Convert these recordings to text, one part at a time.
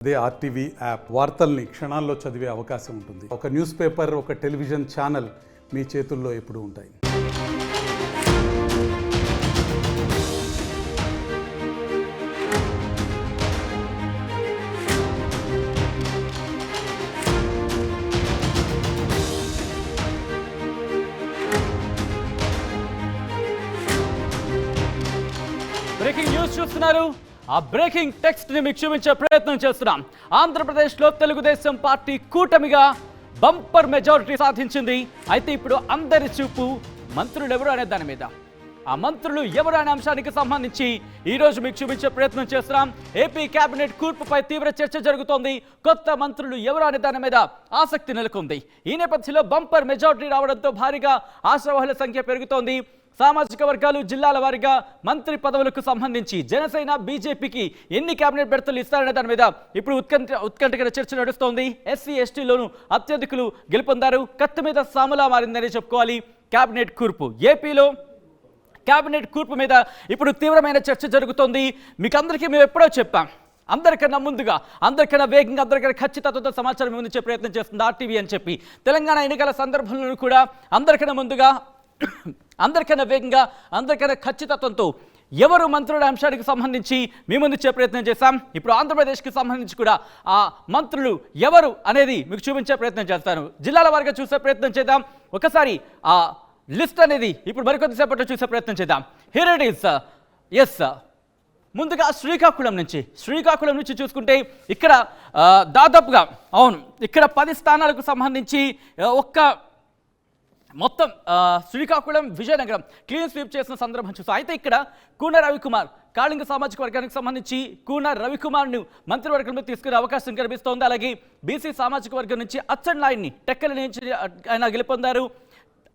అదే RTV app వార్తల్ని క్షణాల్లో చదివే అవకాశం ఉంటుంది. ఒక న్యూస్ పేపర్, ఒక టెలివిజన్ ఛానల్ మీ చేతుల్లో ఎప్పుడూ ఉంటాయి. బ్రేకింగ్ న్యూస్ చూస్తున్నారు. ఆ బ్రేకింగ్ టెక్స్ట్ ని మీకు చూపించే ప్రయత్నం చేస్తున్నాం. ఆంధ్రప్రదేశ్లో తెలుగుదేశం పార్టీ కూటమిగా బంపర్ మెజారిటీ సాధించింది. అయితే ఇప్పుడు అందరి చూపు మంత్రులు ఎవరు అనే దాని మీద. ఆ మంత్రులు ఎవరు అనే అంశానికి సంబంధించి ఈ రోజు మీకు చూపించే ప్రయత్నం చేస్తున్నాం. ఏపీ కేబినెట్ కూర్పుపై తీవ్ర చర్చ జరుగుతోంది. కొత్త మంత్రులు ఎవరు అనే దాని మీద ఆసక్తి నెలకొంది. ఈ నేపథ్యంలో బంపర్ మెజారిటీ రావడంతో భారీగా ఆశావహుల సంఖ్య పెరుగుతోంది. సామాజిక వర్గాలు, జిల్లాల వారీగా మంత్రి పదవులకు సంబంధించి జనసేన, బీజేపీకి ఎన్ని కేబినెట్ బెర్తలు ఇస్తారనే దాని మీద ఇప్పుడు ఉత్కంఠకర చర్చ నడుస్తోంది. ఎస్సీ, ఎస్టీలోనూ అత్యధికులు గెలుపొందారు. కత్తి మీద సాములా మారిందని చెప్పుకోవాలి కేబినెట్ కూర్పు. ఏపీలో కేబినెట్ కూర్పు మీద ఇప్పుడు తీవ్రమైన చర్చ జరుగుతోంది. మీకు అందరికీ మేము ఎప్పుడో చెప్పాం, అందరికన్నా ముందుగా, అందరికన్నా వేగంగా, అందరికన్నా ఖచ్చితత్వంతో సమాచారం అందించే ప్రయత్నం చేస్తుంది ఆర్టీవీ అని చెప్పి. తెలంగాణ ఎన్నికల సందర్భంలో కూడా అందరికన్నా ముందుగా, అందరికన్నా వేగంగా, అందరికన్నా ఖచ్చితత్వంతో ఎవరు మంత్రుల అంశానికి సంబంధించి మీ ముందు ఇచ్చే ప్రయత్నం చేశాం. ఇప్పుడు ఆంధ్రప్రదేశ్కి సంబంధించి కూడా ఆ మంత్రులు ఎవరు అనేది మీకు చూపించే ప్రయత్నం చేస్తాను. జిల్లాల వారిగా చూసే ప్రయత్నం చేద్దాం. ఒకసారి ఆ లిస్ట్ అనేది ఇప్పుడు మరికొద్దిసేపట్లో చూసే ప్రయత్నం చేద్దాం. Here it is. ఎస్, ముందుగా శ్రీకాకుళం నుంచి చూసుకుంటే ఇక్కడ దాదాపుగా ఇక్కడ 10 స్థానాలకు సంబంధించి మొత్తం శ్రీకాకుళం, విజయనగరం క్లీన్ స్వీప్ చేసిన సందర్భం చూస్తాం. అయితే ఇక్కడ కూన రవికుమార్, కాళింగ సామాజిక వర్గానికి సంబంధించి కూన రవికుమార్ను మంత్రివర్గంలో తీసుకునే అవకాశం కనిపిస్తోంది. అలాగే బీసీ సామాజిక వర్గం నుంచి అచ్చెన్నాయుడిని, టెక్కల నుంచి ఆయన గెలుపొందారు.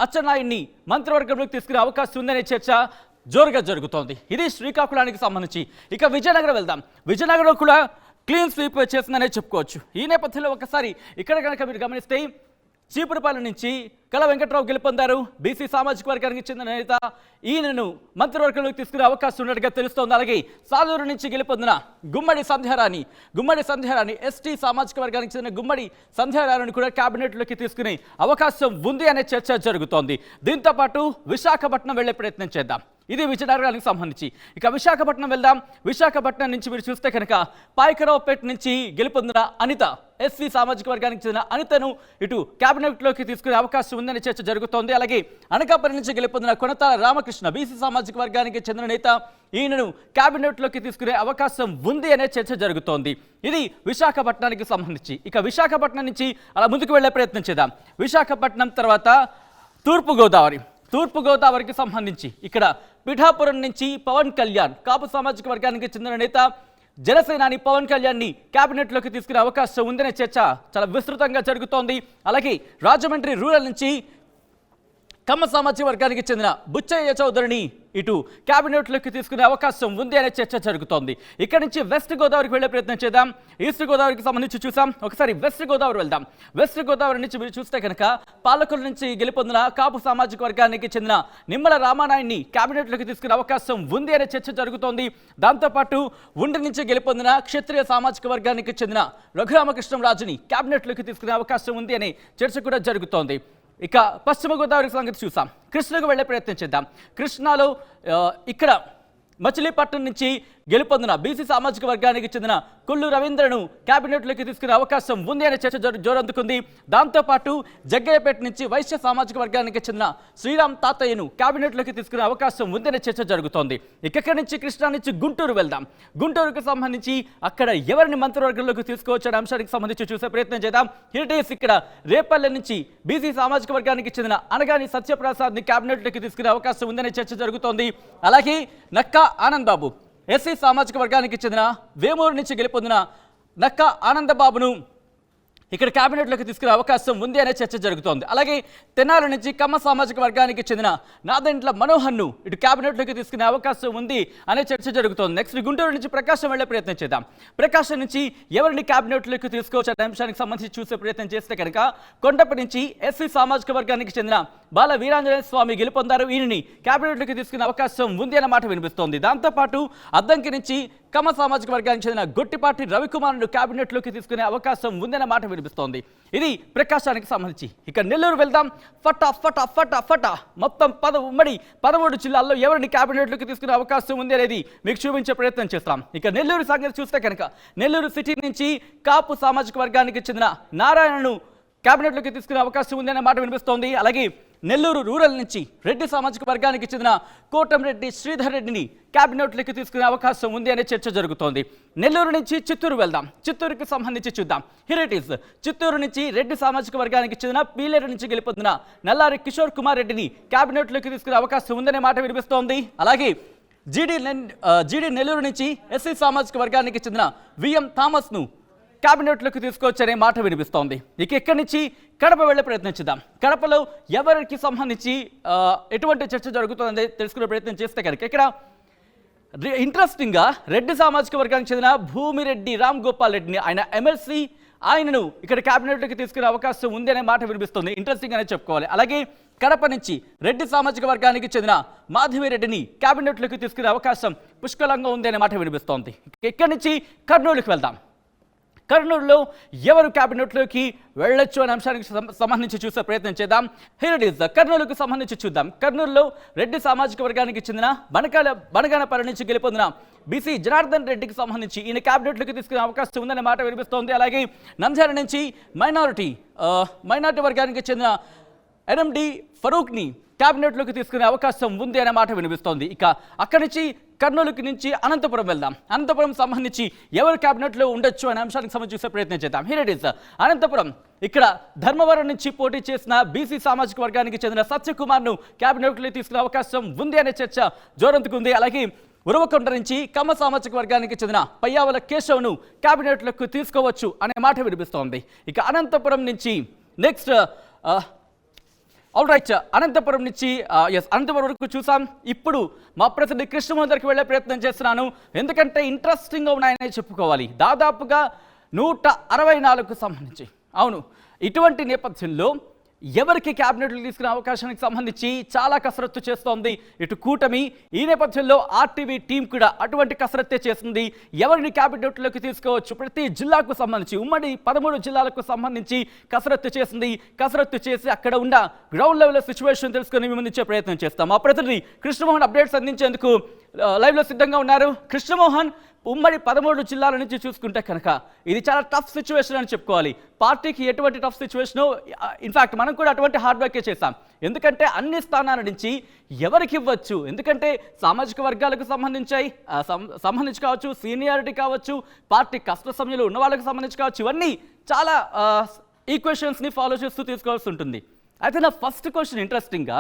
అచ్చెన్నాయుడిని మంత్రివర్గంలోకి తీసుకునే అవకాశం ఉందనే చర్చ జోరుగా జరుగుతోంది. ఇది శ్రీకాకుళానికి సంబంధించి. ఇక విజయనగరం వెళ్దాం. విజయనగరం కూడా క్లీన్ స్వీప్ చేసిందనే చెప్పుకోవచ్చు. ఈ నేపథ్యంలో ఒకసారి ఇక్కడ కనుక మీరు గమనిస్తే చీపురుపాలెం నుంచి కళ వెంకట్రావు గెలుపొందారు. బీసీ సామాజిక వర్గానికి చెందిన నేత. ఈయనను మంత్రివర్గంలోకి తీసుకునే అవకాశం ఉన్నట్టుగా తెలుస్తోంది. అలాగే సాలూరు నుంచి గెలుపొందిన గుమ్మడి సంధ్యారాణి ఎస్టీ సామాజిక వర్గానికి చెందిన గుమ్మడి సంధ్యారాణిని కూడా కేబినెట్లోకి తీసుకునే అవకాశం ఉంది అనే చర్చ జరుగుతోంది. దీంతో పాటు విశాఖపట్నం వెళ్లే ప్రయత్నం చేద్దాం. ఇది విజయనగరానికి సంబంధించి. ఇక విశాఖపట్నం వెళ్దాం. విశాఖపట్నం నుంచి మీరు చూస్తే కనుక పాయకరావుపేట నుంచి గెలుపొందిన అనిత, ఎస్సీ సామాజిక వర్గానికి చెందిన అనితను ఇటు కేబినెట్లోకి తీసుకునే అవకాశం ఉందనే చర్చ జరుగుతోంది. అలాగే అనకాపల్లి నుంచి గెలుపొందిన కొనతాల రామకృష్ణ, బీసీ సామాజిక వర్గానికి చెందిన నేత. ఈయనను కేబినెట్లోకి తీసుకునే అవకాశం ఉంది అనే చర్చ జరుగుతోంది. ఇది విశాఖపట్నానికి సంబంధించి. ఇక విశాఖపట్నం నుంచి అలా ముందుకు వెళ్లే ప్రయత్నం చేద్దాం. విశాఖపట్నం తర్వాత తూర్పుగోదావరికి సంబంధించి ఇక్కడ పిఠాపురం నుంచి పవన్ కళ్యాణ్, కాపు సామాజిక వర్గానికి చెందిన నేత, జనసేనాని పవన్ కళ్యాణ్ని కేబినెట్లోకి తీసుకునే అవకాశం ఉందనే చర్చ చాలా విస్తృతంగా జరుగుతోంది. అలాగే రాజమండ్రి రూరల్ నుంచి కమ్మ సామాజిక వర్గానికి చెందిన బుచ్చయ్య చౌదరిని ఇటు కేబినెట్లోకి తీసుకునే అవకాశం ఉంది అనే చర్చ జరుగుతోంది. ఇక్కడ నుంచి వెస్ట్ గోదావరికి వెళ్లే ప్రయత్నం చేద్దాం. ఈస్ట్ గోదావరికి సంబంధించి చూసాం. ఒకసారి వెస్ట్ గోదావరి వెళ్దాం. వెస్ట్ గోదావరి నుంచి మీరు చూస్తే కనుక పాలకుల నుంచి గెలుపొందిన కాపు సామాజిక వర్గానికి చెందిన నిమ్మల రామానాయుడిని కేబినెట్లోకి తీసుకునే అవకాశం ఉంది అనే చర్చ జరుగుతోంది. దాంతోపాటు ఉండి నుంచి గెలుపొందిన క్షత్రియ సామాజిక వర్గానికి చెందిన రఘురామకృష్ణరాజుని కేబినెట్లోకి తీసుకునే అవకాశం ఉంది అనే చర్చ కూడా జరుగుతోంది. ఇక పశ్చిమ గోదావరి సంగతి చూసాం. కృష్ణకు వెళ్లే ప్రయత్నం చేద్దాం. కృష్ణాలో ఇక్కడ మచిలీపట్నం నుంచి గెలుపొందిన బీసీ సామాజిక వర్గానికి చెందిన కొల్లు రవీంద్రను కేబినెట్లోకి తీసుకునే అవకాశం ఉంది అనే చర్చ జోరందుకుంది. దాంతోపాటు జగ్గయ్యపేట నుంచి వైశ్య సామాజిక వర్గానికి చెందిన శ్రీరామ్ తాతయ్యను కేబినెట్లోకి తీసుకునే అవకాశం ఉంది అనే చర్చ జరుగుతోంది. ఇక్కడి నుంచి కృష్ణా నుంచి గుంటూరు వెళ్దాం. గుంటూరుకు సంబంధించి అక్కడ ఎవరిని మంత్రివర్గంలోకి తీసుకోవచ్చు అనే అంశానికి సంబంధించి చూసే ప్రయత్నం చేద్దాం. ఇక్కడ రేపల్లె నుంచి బీసీ సామాజిక వర్గానికి చెందిన అనగాని సత్యప్రసాద్ని కేబినెట్లోకి తీసుకునే అవకాశం ఉందనే చర్చ జరుగుతోంది. అలాగే నక్కా ఆనంద్ బాబు, ఎస్సీ సామాజిక వర్గానికి చెందిన వేమూరు నుంచి గెలుపొందిన నక్కా ఆనందబాబును ఇక్కడ కేబినెట్లోకి తీసుకునే అవకాశం ఉంది అనే చర్చ జరుగుతోంది. అలాగే తెనాలి నుంచి కమ్మ సామాజిక వర్గానికి చెందిన నాదెండ్ల మనోహర్ను ఇటు కేబినెట్లోకి తీసుకునే అవకాశం ఉంది అనే చర్చ జరుగుతోంది. నెక్స్ట్ గుంటూరు నుంచి ప్రకాశం వెళ్లే ప్రయత్నం చేద్దాం. ప్రకాశం నుంచి ఎవరిని కేబినెట్లోకి తీసుకోవచ్చు అనే అంశానికి సంబంధించి చూసే ప్రయత్నం చేస్తే కనుక కొండపి నుంచి ఎస్సీ సామాజిక వర్గానికి చెందిన బాల వీరాంజనేయ స్వామి గెలుపొందారు. ఈయనని కేబినెట్లోకి తీసుకునే అవకాశం ఉంది అన్న మాట వినిపిస్తోంది. దాంతోపాటు అద్దంకి నుంచి కమ్మ సామాజిక వర్గానికి చెందిన గొట్టిపాటి రవికుమార్ను కేబినెట్లోకి తీసుకునే అవకాశం ఉందన్న మాట వినిపిస్తోంది. ఇది ప్రకాశానికి సంబంధించి. ఇక నెల్లూరు వెళ్దాం. ఫటా ఫటా ఫటా ఫటా మొత్తం 13 జిల్లాల్లో ఎవరిని కేబినెట్లోకి తీసుకునే అవకాశం ఉంది అనేది మీకు చూపించే ప్రయత్నం చేస్తాం. ఇక నెల్లూరు సంగతి చూస్తే కనుక నెల్లూరు సిటీ నుంచి కాపు సామాజిక వర్గానికి చెందిన నారాయణను కేబినెట్లోకి తీసుకునే అవకాశం ఉందనే మాట వినిపిస్తోంది. అలాగే నెల్లూరు రూరల్ నుంచి రెడ్డి సామాజిక వర్గానికి చెందిన కోటంరెడ్డి శ్రీధర్ రెడ్డిని కేబినెట్లోకి తీసుకునే అవకాశం ఉంది అనే చర్చ జరుగుతోంది. నెల్లూరు నుంచి చిత్తూరు వెళ్దాం. చిత్తూరుకి సంబంధించి చూద్దాం. Here it is. చిత్తూరు నుంచి రెడ్డి సామాజిక వర్గానికి చెందిన పీలేరు నుంచి గెలుపొందిన నల్లారి కిషోర్ కుమార్ రెడ్డిని కేబినెట్లోకి తీసుకునే అవకాశం ఉందనే మాట వినిపిస్తోంది. అలాగే జీడీ నెల్లూరు నుంచి ఎస్సీ సామాజిక వర్గానికి చెందిన విఎం థామస్ను కేబినెట్లోకి తీసుకొచ్చనే మాట వినిపిస్తోంది. ఇక ఇక్కడి నుంచి కడప వెళ్ళే ప్రయత్నించుదాం. కడపలో ఎవరికి సంబంధించి ఎటువంటి చర్చ జరుగుతుందని తెలుసుకునే ప్రయత్నం చేస్తే కనుక ఇక్కడ ఇంట్రెస్టింగ్గా రెడ్డి సామాజిక వర్గానికి చెందిన భూమిరెడ్డి రామ్ గోపాల్ రెడ్డిని ఆయన ఎమ్మెల్సీ ఆయనను ఇక్కడ కేబినెట్లోకి తీసుకునే అవకాశం ఉంది అనే మాట వినిపిస్తుంది. ఇంట్రెస్టింగ్ అనే చెప్పుకోవాలి. అలాగే కడప నుంచి రెడ్డి సామాజిక వర్గానికి చెందిన మాధవిరెడ్డిని కేబినెట్లోకి తీసుకునే అవకాశం పుష్కలంగా ఉంది అనే మాట వినిపిస్తోంది. ఇక్కడి నుంచి కర్నూలుకి వెళ్దాం. కర్నూలులో ఎవరు కేబినెట్లోకి వెళ్ళొచ్చు అనే అంశానికి సంబంధించి చూసే ప్రయత్నం చేద్దాం. Here it is. కర్నూలుకు సంబంధించి చూద్దాం. కర్నూలులో రెడ్డి సామాజిక వర్గానికి చెందిన బనగానపల్లి నుంచి గెలుపొందిన బీసీ జనార్దన్ రెడ్డికి సంబంధించి ఈయన కేబినెట్లోకి తీసుకునే అవకాశం ఉందనే మాట వినిపిస్తోంది. అలాగే నంద్యాల నుంచి మైనారిటీ వర్గానికి చెందిన ఎన్ఎండి ఫరూక్ని కేబినెట్లోకి తీసుకునే అవకాశం ఉంది అనే మాట వినిపిస్తోంది. ఇక అక్కడి నుంచి కర్నూలుకి నుంచి అనంతపురం వెళ్దాం. అనంతపురం సంబంధించి ఎవరు కేబినెట్లో ఉండొచ్చు అనే అంశానికి సంబంధించి చూసే ప్రయత్నం చేద్దాం. Here it is. అనంతపురం ఇక్కడ ధర్మవరం నుంచి పోటీ చేసిన బీసీ సామాజిక వర్గానికి చెందిన సత్యకుమార్ను కేబినెట్లో తీసుకునే అవకాశం ఉంది అనే చర్చ జోరందుకుంది. అలాగే ఉరవకొండ నుంచి కమ్మ సామాజిక వర్గానికి చెందిన పయ్యావల కేశవ్ను కేబినెట్లోకి తీసుకోవచ్చు అనే మాట వినిపిస్తోంది. ఇక అనంతపురం నుంచి నెక్స్ట్ ఆల్ రైట్, అనంతపురం నుంచి అనంతపురం వరకు చూసాం. ఇప్పుడు మా ప్రతినిధి కృష్ణమోహన్ దగ్గరికి వెళ్ళే ప్రయత్నం చేస్తున్నాను. ఎందుకంటే ఇంట్రెస్టింగ్గా ఉన్నాయనే చెప్పుకోవాలి. దాదాపుగా 164కు సంబంధించి అవును, ఇటువంటి నేపథ్యంలో ఎవరికి క్యాబినెట్లు తీసుకునే అవకాశానికి సంబంధించి చాలా కసరత్తు చేస్తోంది ఇటు కూటమి. ఈ నేపథ్యంలో ఆర్టీవీ టీం కూడా అటువంటి కసరత్తే చేస్తుంది. ఎవరిని క్యాబినెట్లోకి తీసుకోవచ్చు, ప్రతి జిల్లాకు సంబంధించి ఉమ్మడి 13 జిల్లాలకు సంబంధించి కసరత్తు చేసింది. కసరత్తు చేసి అక్కడ ఉన్న గ్రౌండ్ లెవెల్ సిచ్యువేషన్ తెలుసుకొని మేము అందించే ప్రయత్నం చేస్తాం. మా ప్రతినిధి కృష్ణమోహన్ అప్డేట్స్ అందించేందుకు లైవ్లో సిద్ధంగా ఉన్నారు. కృష్ణమోహన్, ఉమ్మడి 13 జిల్లాల నుంచి చూసుకుంటే కనుక ఇది చాలా టఫ్ సిచ్యువేషన్ అని చెప్పుకోవాలి. పార్టీకి ఎటువంటి టఫ్ సిచ్యువేషన్, ఇన్ఫాక్ట్ మనం కూడా అటువంటి హార్డ్ వర్కే చేస్తాం. ఎందుకంటే అన్ని స్థానాల నుంచి ఎవరికి ఇవ్వచ్చు, ఎందుకంటే సామాజిక వర్గాలకు సంబంధించి కావచ్చు, సీనియారిటీ కావచ్చు, పార్టీ కష్ట సమయంలో ఉన్న వాళ్ళకి సంబంధించి కావచ్చు, ఇవన్నీ చాలా ఈక్వేషన్స్ని ఫాలో చేస్తూ తీసుకోవాల్సి ఉంటుంది. అయితే నా ఫస్ట్ క్వశ్చన్ ఇంట్రెస్టింగ్గా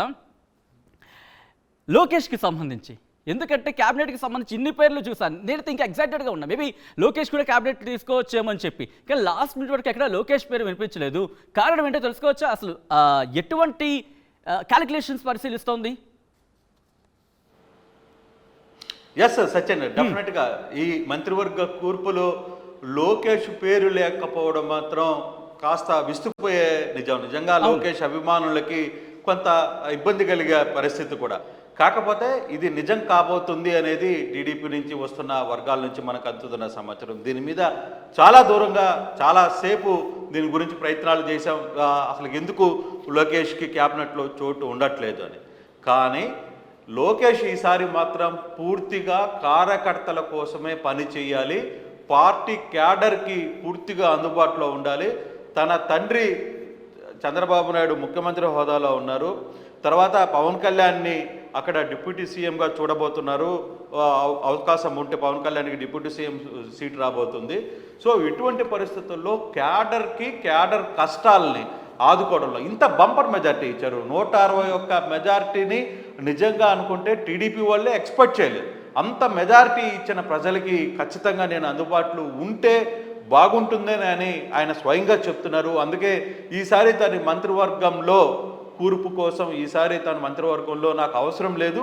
లోకేష్కి సంబంధించి, ఎందుకంటే క్యాబినెట్కి సంబంధించి ఇన్ని పేర్లు చూసాను. నేనైతే ఇంకా ఎగ్జైటెడ్గా ఉన్నా, మేబీ లోకేష్ కూడా క్యాబినెట్ తీసుకోవచ్చేమో అని చెప్పి. కానీ లాస్ట్ మినిట్ వరకు ఎక్కడ లోకేష్ పేరు వినిపించలేదు. కారణం ఏంటో తెలుసుకోవచ్చా? అసలు ఎటువంటి క్యాలిక్యులేషన్స్ పరిశీలిస్తోంది? ఎస్ సచిన్, డెఫినెట్గా ఈ మంత్రివర్గ కూర్పులో లోకేష్ పేరు లేకపోవడం మాత్రం కాస్త విస్తుపోయే నిజంగా లోకేష్ అభిమానులకి కొంత ఇబ్బంది కలిగే పరిస్థితి కూడా. కాకపోతే ఇది నిజం కాబోతుంది అనేది టీడీపీ నుంచి వస్తున్న వర్గాల నుంచి మనకు అందుతున్న సమాచారం. దీని మీద చాలా దూరంగా చాలాసేపు దీని గురించి ప్రయత్నాలు చేశాం, అసలు ఎందుకు లోకేష్కి క్యాబినెట్లో చోటు ఉండట్లేదు అని. కానీ లోకేష్ ఈసారి మాత్రం పూర్తిగా కార్యకర్తల కోసమే పని చేయాలి, పార్టీ క్యాడర్కి పూర్తిగా అందుబాటులో ఉండాలి. తన తండ్రి చంద్రబాబు నాయుడు ముఖ్యమంత్రి హోదాలో ఉన్నారు, తర్వాత పవన్ కళ్యాణ్ని అక్కడ డిప్యూటీ సీఎంగా చూడబోతున్నారు. అవకాశం ఉంటే పవన్ కళ్యాణ్కి డిప్యూటీ సీఎం సీట్ రాబోతుంది. సో ఇటువంటి పరిస్థితుల్లో క్యాడర్ కష్టాలని ఆదుకోవడంలో ఇంత బంపర్ మెజార్టీ ఇచ్చారు. 161 మెజార్టీని నిజంగా అనుకుంటే టీడీపీ వాళ్ళే ఎక్స్పెక్ట్ చేయలేదు. అంత మెజారిటీ ఇచ్చిన ప్రజలకి ఖచ్చితంగా నేను అందుబాటులో ఉంటే బాగుంటుందని అని ఆయన స్వయంగా చెప్తున్నారు. అందుకే ఈసారి తన మంత్రివర్గంలో కూర్పు కోసం ఈసారి తన మంత్రివర్గంలో నాకు అవసరం లేదు,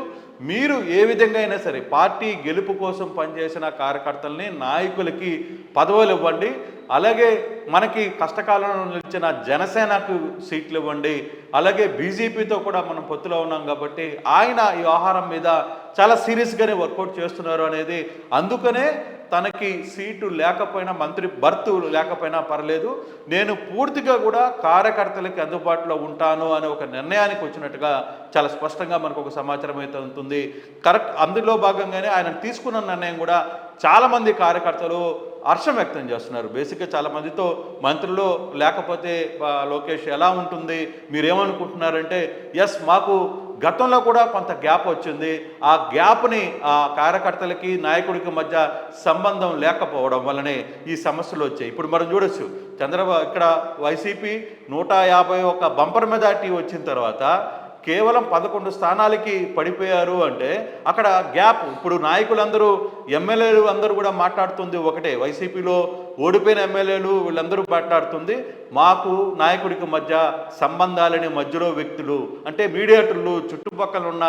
మీరు ఏ విధంగా అయినా సరే పార్టీ గెలుపు కోసం పనిచేసిన కార్యకర్తల్ని నాయకులకి పదవులు ఇవ్వండి, అలాగే మనకి కష్టకాలంలో నిలిచిన జనసేనకు సీట్లు ఇవ్వండి, అలాగే బీజేపీతో కూడా మనం పొత్తులో ఉన్నాం కాబట్టి ఆయన ఈ వ్యవహారం మీద చాలా సీరియస్గానే వర్కౌట్ చేస్తున్నారు అనేది. అందుకనే తనకి సీటు లేకపోయినా మంత్రి బర్త్ లేకపోయినా పర్లేదు, నేను పూర్తిగా కూడా కార్యకర్తలకి అందుబాటులో ఉంటాను అనే ఒక నిర్ణయానికి వచ్చినట్టుగా చాలా స్పష్టంగా మనకు ఒక సమాచారం అయితే ఉంటుంది. కరెక్ట్, అందులో భాగంగానే ఆయన తీసుకున్న నిర్ణయం కూడా చాలామంది కార్యకర్తలు హర్షం వ్యక్తం చేస్తున్నారు. బేసిక్గా చాలామందితో మంత్రులు లేకపోతే లోకేష్ ఎలా ఉంటుంది, మీరేమనుకుంటున్నారంటే ఎస్ మాకు గతంలో కూడా కొంత గ్యాప్ వచ్చింది, ఆ గ్యాప్ని ఆ కార్యకర్తలకి నాయకుడికి మధ్య సంబంధం లేకపోవడం వల్లనే ఈ సమస్యలు వచ్చాయి. ఇప్పుడు మనం చూడొచ్చు, చంద్రబాబు ఇక్కడ వైసీపీ 151 బంపర్ మెజార్టీ వచ్చిన తర్వాత కేవలం 11 స్థానాలకి పడిపోయారు అంటే అక్కడ గ్యాప్. ఇప్పుడు నాయకులందరూ ఎమ్మెల్యేలు అందరూ కూడా మాట్లాడుతుంది ఒకటే, వైసీపీలో ఓడిపోయిన ఎమ్మెల్యేలు వీళ్ళందరూ మాట్లాడుతుంది మాకు నాయకుడికి మధ్య సంబంధాలని మధ్యలో వ్యక్తులు అంటే మీడియేటర్లు, చుట్టుపక్కల ఉన్న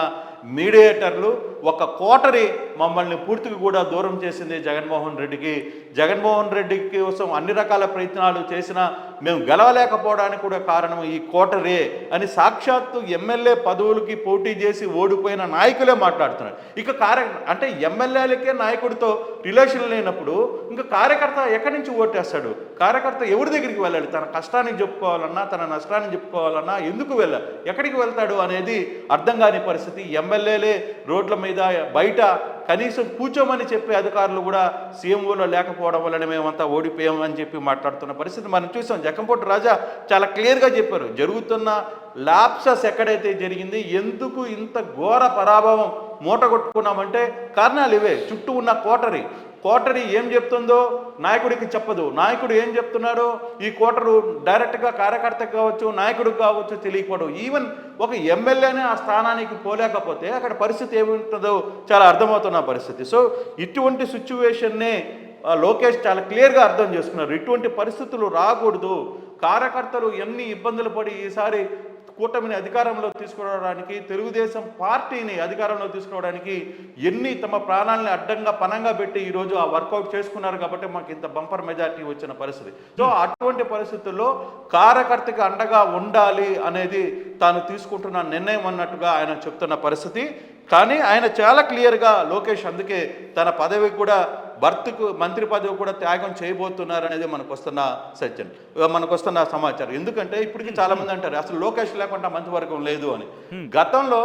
మీడియేటర్లు ఒక కోటరి మమ్మల్ని పూర్తిగా కూడా దూరం చేసింది జగన్మోహన్ రెడ్డికి. జగన్మోహన్ రెడ్డి కోసం అన్ని రకాల ప్రయత్నాలు చేసినా మేము గెలవలేకపోవడానికి కూడా కారణం ఈ కోటరే అని సాక్షాత్తు ఎమ్మెల్యే పదవులకి పోటీ చేసి ఓడిపోయిన నాయకులే మాట్లాడుతున్నారు. ఇక అంటే ఎమ్మెల్యేలకే నాయకుడితో రిలేషన్ లేనప్పుడు ఇంకా కార్యకర్త ఎక్కడి నుంచి ఓటేస్తాడు? కార్యకర్త ఎవరి దగ్గరికి వెళ్ళాలి? తన కష్టానికి చెప్పుకోవాలన్నా, తన నష్టాన్ని చెప్పుకోవాలన్నా ఎందుకు వెళ్ళాలి, ఎక్కడికి వెళ్తాడు అనేది అర్థం కాని పరిస్థితి. ఎమ్మెల్యేలే రోడ్ల మీద బయట కనీసం కూర్చోమని చెప్పే అధికారులు కూడా సీఎంఓలో లేకపోవడం వల్లనే మేమంతా ఓడిపోయామని చెప్పి మాట్లాడుతున్న పరిస్థితి మనం చూసాం. జక్కంపూడి రాజా చాలా క్లియర్గా చెప్పారు, జరుగుతున్న ల్యాప్సెస్ ఎక్కడైతే జరిగింది, ఎందుకు ఇంత ఘోర పరాభవం మూటగొట్టుకున్నామంటే కారణాలు ఇవే. చుట్టూ ఉన్న కోటరీ ఏం చెప్తుందో నాయకుడికి చెప్పదు, నాయకుడు ఏం చెప్తున్నాడో ఈ కోటరు డైరెక్ట్గా కార్యకర్తకు కావచ్చు, నాయకుడికి కావచ్చు తెలియకపోవడం. ఈవెన్ ఒక ఎమ్మెల్యేనే ఆ స్థానానికి పోలేకపోతే అక్కడ పరిస్థితి ఏముంటుందో చాలా అర్థమవుతున్న పరిస్థితి. సో ఇటువంటి సిచ్యువేషన్నే లోకేష్ చాలా క్లియర్గా అర్థం చేసుకున్నారు. ఇటువంటి పరిస్థితులు రాకూడదు, కార్యకర్తలు ఎన్ని ఇబ్బందులు పడి ఈసారి కూటమిని అధికారంలో తీసుకురావడానికి, తెలుగుదేశం పార్టీని అధికారంలో తీసుకురావడానికి ఎన్ని తమ ప్రాణాలని అడ్డంగా పనంగా పెట్టి ఈరోజు ఆ వర్కౌట్ చేసుకున్నారు కాబట్టి మాకు ఇంత బంపర్ మెజార్టీ వచ్చిన పరిస్థితి. సో అటువంటి పరిస్థితుల్లో కార్యకర్తకి అండగా ఉండాలి అనేది తాను తీసుకుంటున్న నిర్ణయం అన్నట్టుగా ఆయన చెప్తున్న పరిస్థితి. కానీ ఆయన చాలా క్లియర్గా లోకేష్ అందుకే తన పదవికి కూడా భర్తకు మంత్రి పదవి కూడా త్యాగం చేయబోతున్నారు అనేది మనకు వస్తున్న సమాచారం. ఎందుకంటే ఇప్పటికీ చాలా మంది అంటారు అసలు లోకేష్ లేకుండా మంత్రివర్గం లేదు అని. గతంలో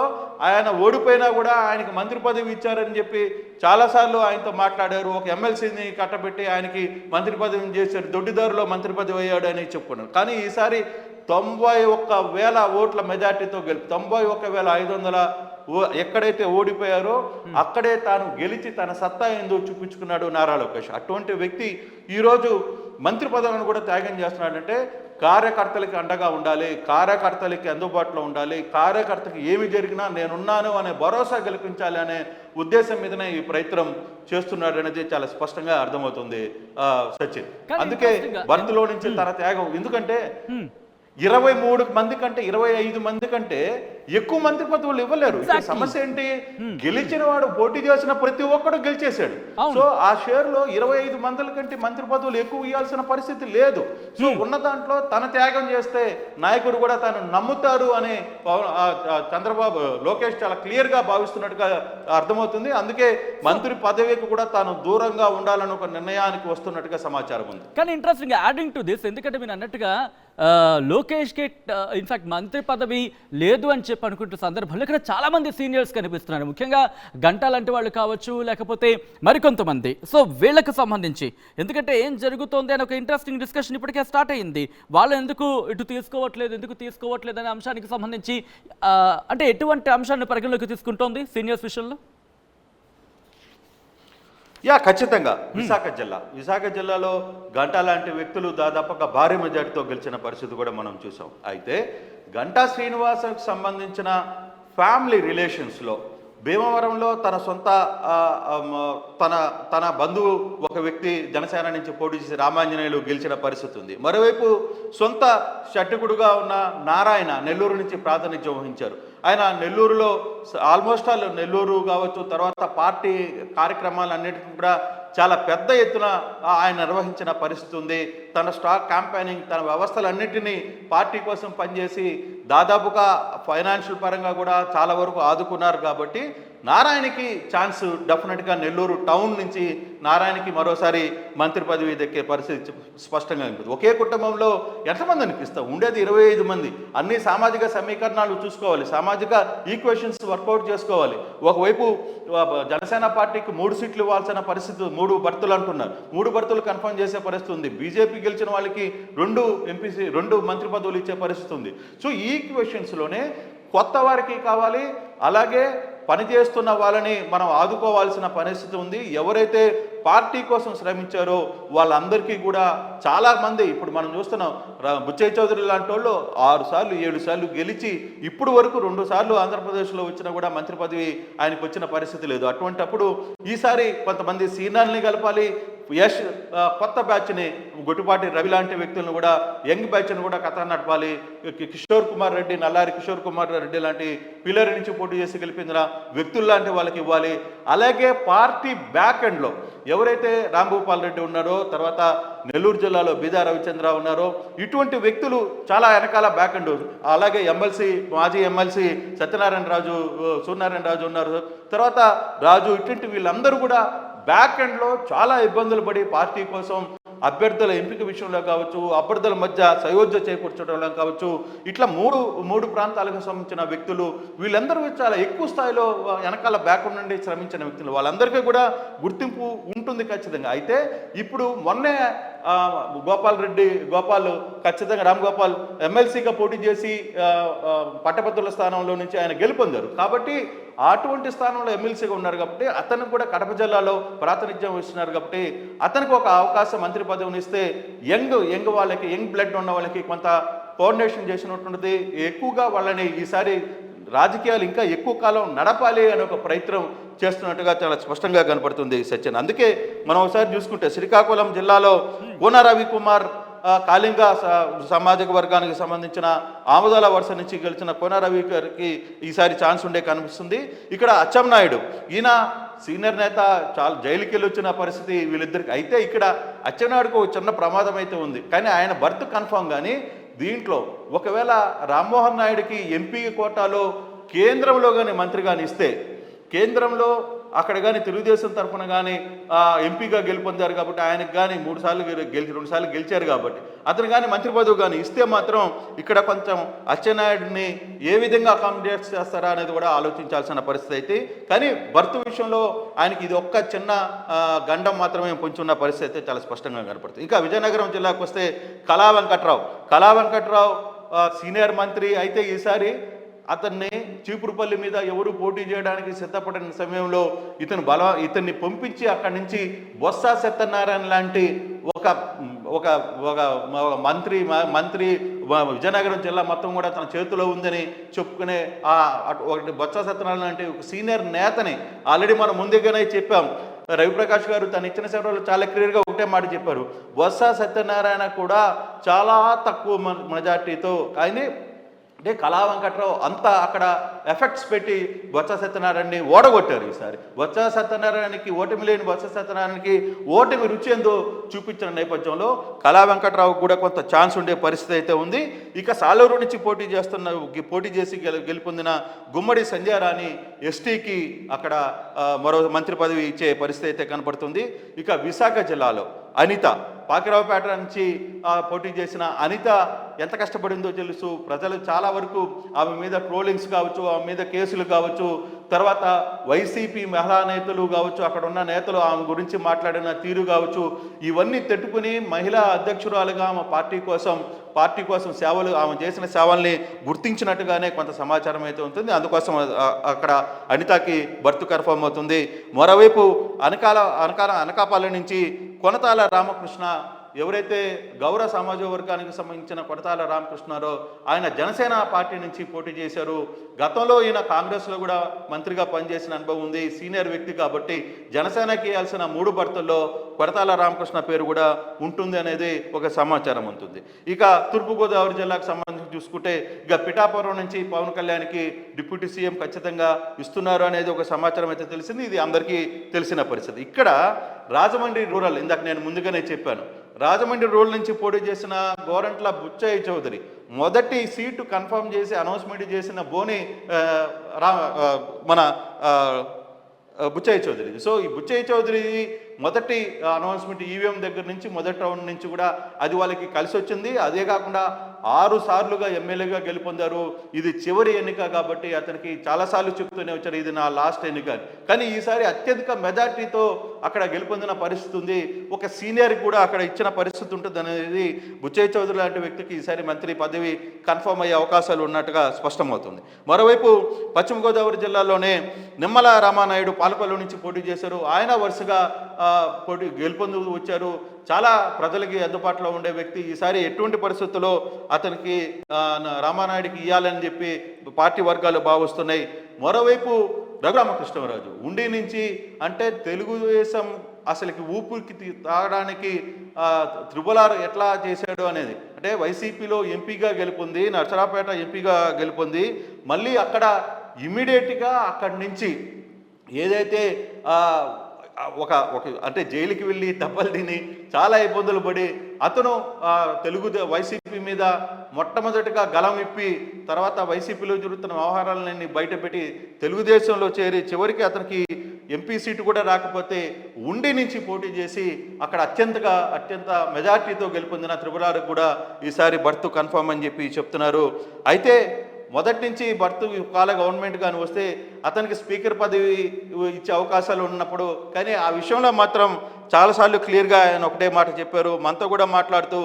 ఆయన ఓడిపోయినా కూడా ఆయనకి మంత్రి పదవి ఇచ్చారని చెప్పి చాలాసార్లు ఆయనతో మాట్లాడారు. ఒక ఎమ్మెల్సీని కట్టబెట్టి ఆయనకి మంత్రి పదవిని చేశారు, దొడ్డిదారులో మంత్రి పదవి అయ్యాడు అని చెప్పుకున్నారు. కానీ ఈసారి 91,000 ఓట్ల మెజార్టీతో గెలుపు, 91,500 ఎక్కడైతే ఓడిపోయారో అక్కడే తాను గెలిచి తన సత్తా ఏందో చూపించుకున్నాడు నారా లోకేష్. అటువంటి వ్యక్తి ఈరోజు మంత్రి పదవులను కూడా త్యాగం చేస్తున్నాడంటే కార్యకర్తలకి అండగా ఉండాలి, కార్యకర్తలకి అందుబాటులో ఉండాలి, కార్యకర్తకి ఏమి జరిగినా నేనున్నాను అనే భరోసా కల్పించాలి అనే ఉద్దేశం మీదనే ఈ ప్రయత్నం చేస్తున్నాడు అనేది చాలా స్పష్టంగా అర్థమవుతుంది సచిన్. అందుకే బర్త్లో నుంచి తన త్యాగం, ఎందుకంటే 23 మంది కంటే 25 మంది కంటే ఎక్కువ మంత్రి పదవులు ఇవ్వలేరు. సమస్య ఏంటి, గెలిచిన వాడు పోటీ చేసిన ప్రతి ఒక్కడు గెలిచేశాడు. సో ఆ షేర్ లో 25 మంది కంటే మంత్రి పదవులు ఎక్కువ ఇవ్వాల్సిన పరిస్థితి లేదు. సో ఉన్న దాంట్లో తన త్యాగం చేస్తే నాయకుడు కూడా తను నమ్ముతారు అని చంద్రబాబు లోకేష్ చాలా క్లియర్ గా భావిస్తున్నట్టుగా అర్థమవుతుంది. అందుకే మంత్రి పదవికి కూడా తాను దూరంగా ఉండాలని ఒక నిర్ణయానికి వస్తున్నట్టుగా సమాచారం ఉంది. కానీ ఇంట్రెస్టింగ్ యాడింగ్ టు దిస్, ఎందుకంటే మీరు అన్నట్టుగా లోకేష్కి ఇన్ఫాక్ట్ మంత్రి పదవి లేదు అని చెప్పి అనుకుంటున్న సందర్భంలో ఇక్కడ చాలామంది సీనియర్స్ కనిపిస్తున్నారు, ముఖ్యంగా గంటా లాంటి వాళ్ళు కావచ్చు, లేకపోతే మరికొంతమంది. సో వీళ్ళకి సంబంధించి ఎందుకంటే ఏం జరుగుతోంది అని ఒక ఇంట్రెస్టింగ్ డిస్కషన్ ఇప్పటికే స్టార్ట్ అయ్యింది. వాళ్ళు ఎందుకు ఎందుకు తీసుకోవట్లేదు అనే అంశానికి సంబంధించి అంటే ఎటువంటి అంశాన్ని పరిగణలోకి తీసుకుంటోంది సీనియర్స్ విషయంలో? ఖచ్చితంగా విశాఖ జిల్లాలో గంటా లాంటి వ్యక్తులు దాదాపుగా భారీ మెజార్టీతో గెలిచిన పరిస్థితి కూడా మనం చూసాం. అయితే గంటా శ్రీనివాసకు సంబంధించిన ఫ్యామిలీ రిలేషన్స్లో భీమవరంలో తన సొంత తన తన బంధువు ఒక వ్యక్తి జనసేన నుంచి పోటీ చేసి రామాంజనేయులు గెలిచిన పరిస్థితి ఉంది. మరోవైపు సొంత షట్టుకుడుగా ఉన్న నారాయణ నెల్లూరు నుంచి ప్రాతినిధ్యం వహించారు. ఆయన నెల్లూరులో ఆల్మోస్ట్ ఆల్ నెల్లూరు కావచ్చు, తర్వాత పార్టీ కార్యక్రమాలన్నిటికీ కూడా చాలా పెద్ద ఎత్తున ఆయన నిర్వహించిన పరిస్థితి ఉంది. తన స్టాక్ క్యాంపెయినింగ్, తన వ్యవస్థలన్నింటినీ పార్టీ కోసం పనిచేసి దాదాపుగా ఫైనాన్షియల్ పరంగా కూడా చాలా వరకు ఆదుకున్నారు. కాబట్టి నారాయణకి ఛాన్స్ డెఫినెట్గా నెల్లూరు టౌన్ నుంచి నారాయణకి మరోసారి మంత్రి పదవి దక్కే పరిస్థితి స్పష్టంగా ఉంటుంది. ఒకే కుటుంబంలో ఎంతమంది అనిపిస్తాం? ఉండేది 25 మంది. అన్ని సామాజిక సమీకరణాలు చూసుకోవాలి, సామాజిక ఈక్వేషన్స్ వర్కౌట్ చేసుకోవాలి. ఒకవైపు జనసేన పార్టీకి 3 సీట్లు ఇవ్వాల్సిన పరిస్థితి, 3 బర్తులు అంటున్నారు, 3 బర్తులు కన్ఫర్మ్ చేసే పరిస్థితి ఉంది. బీజేపీ గెలిచిన వాళ్ళకి 2 మంత్రి పదవులు ఇచ్చే పరిస్థితి ఉంది. సో ఈ ఈక్వేషన్స్లోనే కొత్త వారికి కావాలి, అలాగే పనిచేస్తున్న వాళ్ళని మనం ఆదుకోవాల్సిన పరిస్థితి ఉంది. ఎవరైతే పార్టీ కోసం శ్రమించారో వాళ్ళందరికీ కూడా చాలామంది ఇప్పుడు మనం చూస్తున్నాం. బుచ్చయ్య చౌదరి లాంటి వాళ్ళు 6 సార్లు 7 సార్లు గెలిచి ఇప్పుడు వరకు 2 సార్లు ఆంధ్రప్రదేశ్లో వచ్చినా కూడా మంత్రి పదవి ఆయనకు వచ్చిన పరిస్థితి లేదు. అటువంటప్పుడు ఈసారి కొంతమంది సీనియర్ని కలపాలి, యష్ కొత్త బ్యాచ్ని గొట్టిపాటి రవి లాంటి వ్యక్తులను కూడా, యంగ్ బ్యాచ్ని కూడా కథ నడపాలి. కిషోర్ కుమార్ రెడ్డి, నల్లారి కిషోర్ కుమార్ రెడ్డి లాంటి పిల్లర్ నుంచి పోటీ చేసి గెలిపించిన వ్యక్తులు లాంటి వాళ్ళకి ఇవ్వాలి. అలాగే పార్టీ బ్యాక్ ఎండ్లో ఎవరైతే రాంభూపాల్ రెడ్డి ఉన్నారో, తర్వాత నెల్లూరు జిల్లాలో బీదా రవిచంద్ర ఉన్నారో, ఇటువంటి వ్యక్తులు చాలా వెనకాల బ్యాక్ ఎండ్. అలాగే మాజీ ఎమ్మెల్సీ సూర్యనారాయణ రాజు ఉన్నారు, తర్వాత రాజు, ఇటువంటి వీళ్ళందరూ కూడా బ్యాక్ ఎండ్లో చాలా ఇబ్బందులు పడి పార్టీ కోసం అభ్యర్థుల ఎంపిక విషయంలో కావచ్చు, అభ్యర్థుల మధ్య సయోధ్య చేకూర్చడంలో కావచ్చు, ఇట్లా మూడు ప్రాంతాలకు సంబంధించిన వ్యక్తులు, వీళ్ళందరూ చాలా ఎక్కువ స్థాయిలో వెనకాల బ్యాక్గ్రౌండ్ నుండి శ్రమించిన వ్యక్తులు, వాళ్ళందరికీ కూడా గుర్తింపు ఉంటుంది ఖచ్చితంగా. అయితే ఇప్పుడు మొన్నే గోపాల్ ఖచ్చితంగా రామ్ గోపాల్ ఎమ్మెల్సీగా పోటీ చేసి పట్టభద్రుల స్థానంలో నుంచి ఆయన గెలుపొందారు. కాబట్టి అటువంటి స్థానంలో ఎమ్మెల్సీగా ఉన్నారు కాబట్టి అతనికి కూడా కడప జిల్లాలో ప్రాతినిధ్యం వహిస్తున్నారు కాబట్టి అతనికి ఒక అవకాశం మంత్రి పదవిని ఇస్తే యంగ్ వాళ్ళకి, యంగ్ బ్లడ్ ఉన్న వాళ్ళకి కొంత కోఆర్డినేషన్ చేసినటువంటిది, ఎక్కువగా వాళ్ళని ఈసారి రాజకీయాలు ఇంకా ఎక్కువ కాలం నడపాలి అనే ఒక ప్రయత్నం చేస్తున్నట్టుగా చాలా స్పష్టంగా కనపడుతుంది సత్యన్. అందుకే మనం ఒకసారి చూసుకుంటే శ్రీకాకుళం జిల్లాలో కోన రవికుమార్ కాళింగ సామాజిక వర్గానికి సంబంధించిన ఆమదాల వరుస నుంచి గెలిచిన కోన రవి గారికి ఈసారి ఛాన్స్ ఉండే కనిపిస్తుంది. ఇక్కడ అచ్చెన్నాయుడు, ఈయన సీనియర్ నేత, చాలా జైలుకి వెళ్ళి వచ్చిన పరిస్థితి వీళ్ళిద్దరికి. అయితే ఇక్కడ అచ్చెన్నాయుడుకు ఒక చిన్న ప్రమాదం అయితే ఉంది, కానీ ఆయన బర్త్ కన్ఫర్మ్. కానీ దీంట్లో ఒకవేళ రామ్మోహన్ నాయుడికి ఎంపీ కోటాలో కేంద్రంలో కానీ మంత్రి కానీ ఇస్తే, కేంద్రంలో అక్కడ కానీ తెలుగుదేశం తరఫున కానీ ఎంపీగా గెలుపొందారు కాబట్టి ఆయనకు కానీ 2 సార్లు గెలిచారు కాబట్టి అతను కానీ మంత్రి పదవి కానీ ఇస్తే మాత్రం ఇక్కడ కొంచెం అచ్చెన్నాయుడిని ఏ విధంగా అకామిడేట్ చేస్తారా అనేది కూడా ఆలోచించాల్సిన పరిస్థితి అయితే. కానీ బర్త్ విషయంలో ఆయనకి ఇది ఒక్క చిన్న గండం మాత్రమే పొంచున్న పరిస్థితి అయితే చాలా స్పష్టంగా కనపడుతుంది. ఇంకా విజయనగరం జిల్లాకు వస్తే కళా వెంకట్రావు సీనియర్ మంత్రి అయితే ఈసారి అతన్ని చీపురుపల్లి మీద ఎవరు పోటీ చేయడానికి సిద్ధపడిన సమయంలో ఇతన్ని పంపించి అక్కడి నుంచి బొత్స సత్యనారాయణ లాంటి ఒక మంత్రి విజయనగరం జిల్లా మొత్తం కూడా తన చేతిలో ఉందని చెప్పుకునే ఒకటి బొత్స సత్యనారాయణ లాంటి ఒక సీనియర్ నేతని ఆల్రెడీ మనం ముందుగానే చెప్పాం. రవిప్రకాష్ గారు తను ఇచ్చిన సేవలు చాలా క్లియర్గా ఒకటే మాట చెప్పారు, బొత్స సత్యనారాయణ కూడా చాలా తక్కువ మెజార్టీతో ఆయన అంటే కళా వెంకట్రావు అంతా అక్కడ ఎఫెక్ట్స్ పెట్టి బొత్స సత్యనారాయణని ఓడగొట్టారు. ఈసారి బొత్స సత్యనారాయణకి ఓటమి లేని బొత్స సత్యనారాయణకి ఓటమి రుచి ఏందో చూపించిన నేపథ్యంలో కళా వెంకట్రావు కూడా కొంత ఛాన్స్ ఉండే పరిస్థితి అయితే ఉంది. ఇక సాలూరు నుంచి పోటీ చేసి గెలుపొందిన గుమ్మడి సంధ్యా రాణి ఎస్టీకి అక్కడ మరో మంత్రి పదవి ఇచ్చే పరిస్థితి అయితే కనపడుతుంది. ఇక విశాఖ జిల్లాలో అనిత, పాకిరావుపేట నుంచి పోటీ చేసిన అనిత ఎంత కష్టపడిందో తెలుసు. ప్రజలు చాలా వరకు ఆమె మీద ట్రోలింగ్స్ కావచ్చు, ఆమె మీద కేసులు కావచ్చు, తర్వాత వైసీపీ మహిళా నేతలు కావచ్చు, అక్కడ ఉన్న నేతలు ఆమె గురించి మాట్లాడిన తీరు కావచ్చు, ఇవన్నీ తట్టుకుని మహిళా అధ్యక్షురాలుగా ఆమె పార్టీ కోసం సేవలు, ఆమె చేసిన సేవల్ని గుర్తించినట్టుగానే కొంత సమాచారం అయితే ఉంటుంది. అందుకోసం అక్కడ అనితకి బర్త్ కన్ఫర్మ్ అవుతుంది. మరోవైపు అనకాపల్లి నుంచి కొనతాల రామకృష్ణ ఎవరైతే గౌర సామాజిక వర్గానికి సంబంధించిన కొడతాల రామకృష్ణారో ఆయన జనసేన పార్టీ నుంచి పోటీ చేశారు. గతంలో ఈయన కాంగ్రెస్లో కూడా మంత్రిగా పనిచేసిన అనుభవం ఉంది, సీనియర్ వ్యక్తి కాబట్టి జనసేనకి ఇవ్వాల్సిన 3 బర్తుల్లో కొడతాల రామకృష్ణ పేరు కూడా ఉంటుంది అనేది ఒక సమాచారం ఉంటుంది. ఇక తూర్పుగోదావరి జిల్లాకు సంబంధించి చూసుకుంటే ఇక పిఠాపురం నుంచి పవన్ కళ్యాణ్కి డిప్యూటీ సీఎం ఖచ్చితంగా ఇస్తున్నారు అనేది ఒక సమాచారం అయితే తెలిసింది. ఇది అందరికీ తెలిసిన పరిస్థితి. ఇక్కడ రాజమండ్రి రూరల్, ఇందాక నేను ముందుగానే చెప్పాను, రాజమండ్రి రూరల్ నుంచి పోటీ చేసిన గోరంట్ల బుచ్చయ్య చౌదరి మొదటి సీటు కన్ఫర్మ్ చేసి అనౌన్స్మెంట్ చేసిన బోని మన బుచ్చయ్య చౌదరి. సో ఈ బుచ్చయ్య చౌదరి మొదటి అనౌన్స్మెంట్ ఈవీఎం దగ్గర నుంచి మొదటి రౌండ్ నుంచి కూడా అది వాళ్ళకి కలిసి వచ్చింది. అదే కాకుండా 6 సార్లుగా ఎమ్మెల్యేగా గెలుపొందారు. ఇది చివరి ఎన్నిక కాబట్టి అతనికి చాలాసార్లు చెప్తూనే వచ్చారు ఇది నా లాస్ట్ ఎన్నిక. కానీ ఈసారి అత్యధిక మెజార్టీతో అక్కడ గెలుపొందిన పరిస్థితి ఉంది. ఒక సీనియర్ కూడా అక్కడ ఇచ్చిన పరిస్థితి ఉంటుంది అనేది బుచ్చయ్య చౌదరి లాంటి వ్యక్తికి ఈసారి మంత్రి పదవి కన్ఫర్మ్ అయ్యే అవకాశాలు ఉన్నట్టుగా స్పష్టమవుతుంది. మరోవైపు పశ్చిమ గోదావరి జిల్లాలోనే నిమ్మల రామానాయుడు పాలకొల్లు నుంచి పోటీ చేశారు. ఆయన వరుసగా గెలుపొందు వచ్చారు. చాలా ప్రజలకి అందుబాటులో ఉండే వ్యక్తి. ఈసారి ఎటువంటి పరిస్థితుల్లో అతనికి రామానాయుడికి ఇవ్వాలని చెప్పి పార్టీ వర్గాలు భావిస్తున్నాయి. మరోవైపు రఘురామకృష్ణరాజు ఉండి నుంచి, అంటే తెలుగుదేశం అసలుకి ఊపిరికి తాగడానికి త్రిపులార్ ఎట్లా చేశాడు అనేది, అంటే వైసీపీలో ఎంపీగా గెలుపొంది, నర్సరాపేట ఎంపీగా గెలుపొంది, మళ్ళీ అక్కడ ఇమ్మీడియట్గా అక్కడి నుంచి ఏదైతే ఒక అంటే జైలుకి వెళ్ళి దెబ్బలు తిని చాలా ఇబ్బందులు పడి అతను వైసీపీ మీద మొట్టమొదటిగా గలం ఇప్పి తర్వాత వైసీపీలో జరుగుతున్న వ్యవహారాలన్నీ బయటపెట్టి తెలుగుదేశంలో చేరి చివరికి అతనికి ఎంపీ సీటు కూడా రాకపోతే ఉండి నుంచి పోటీ చేసి అక్కడ అత్యంత మెజార్టీతో గెలుపొందిన త్రిపురాకు కూడా ఈసారి బర్త్ కన్ఫర్మ్ అని చెప్పి చెప్తున్నారు. అయితే మొదటి నుంచి బర్త్ కాల గవర్నమెంట్ కానీ వస్తే అతనికి స్పీకర్ పదవి ఇచ్చే అవకాశాలు ఉన్నప్పుడు, కానీ ఆ విషయంలో మాత్రం చాలాసార్లు క్లియర్గా ఆయన ఒకటే మాట చెప్పారు. మనతో కూడా మాట్లాడుతూ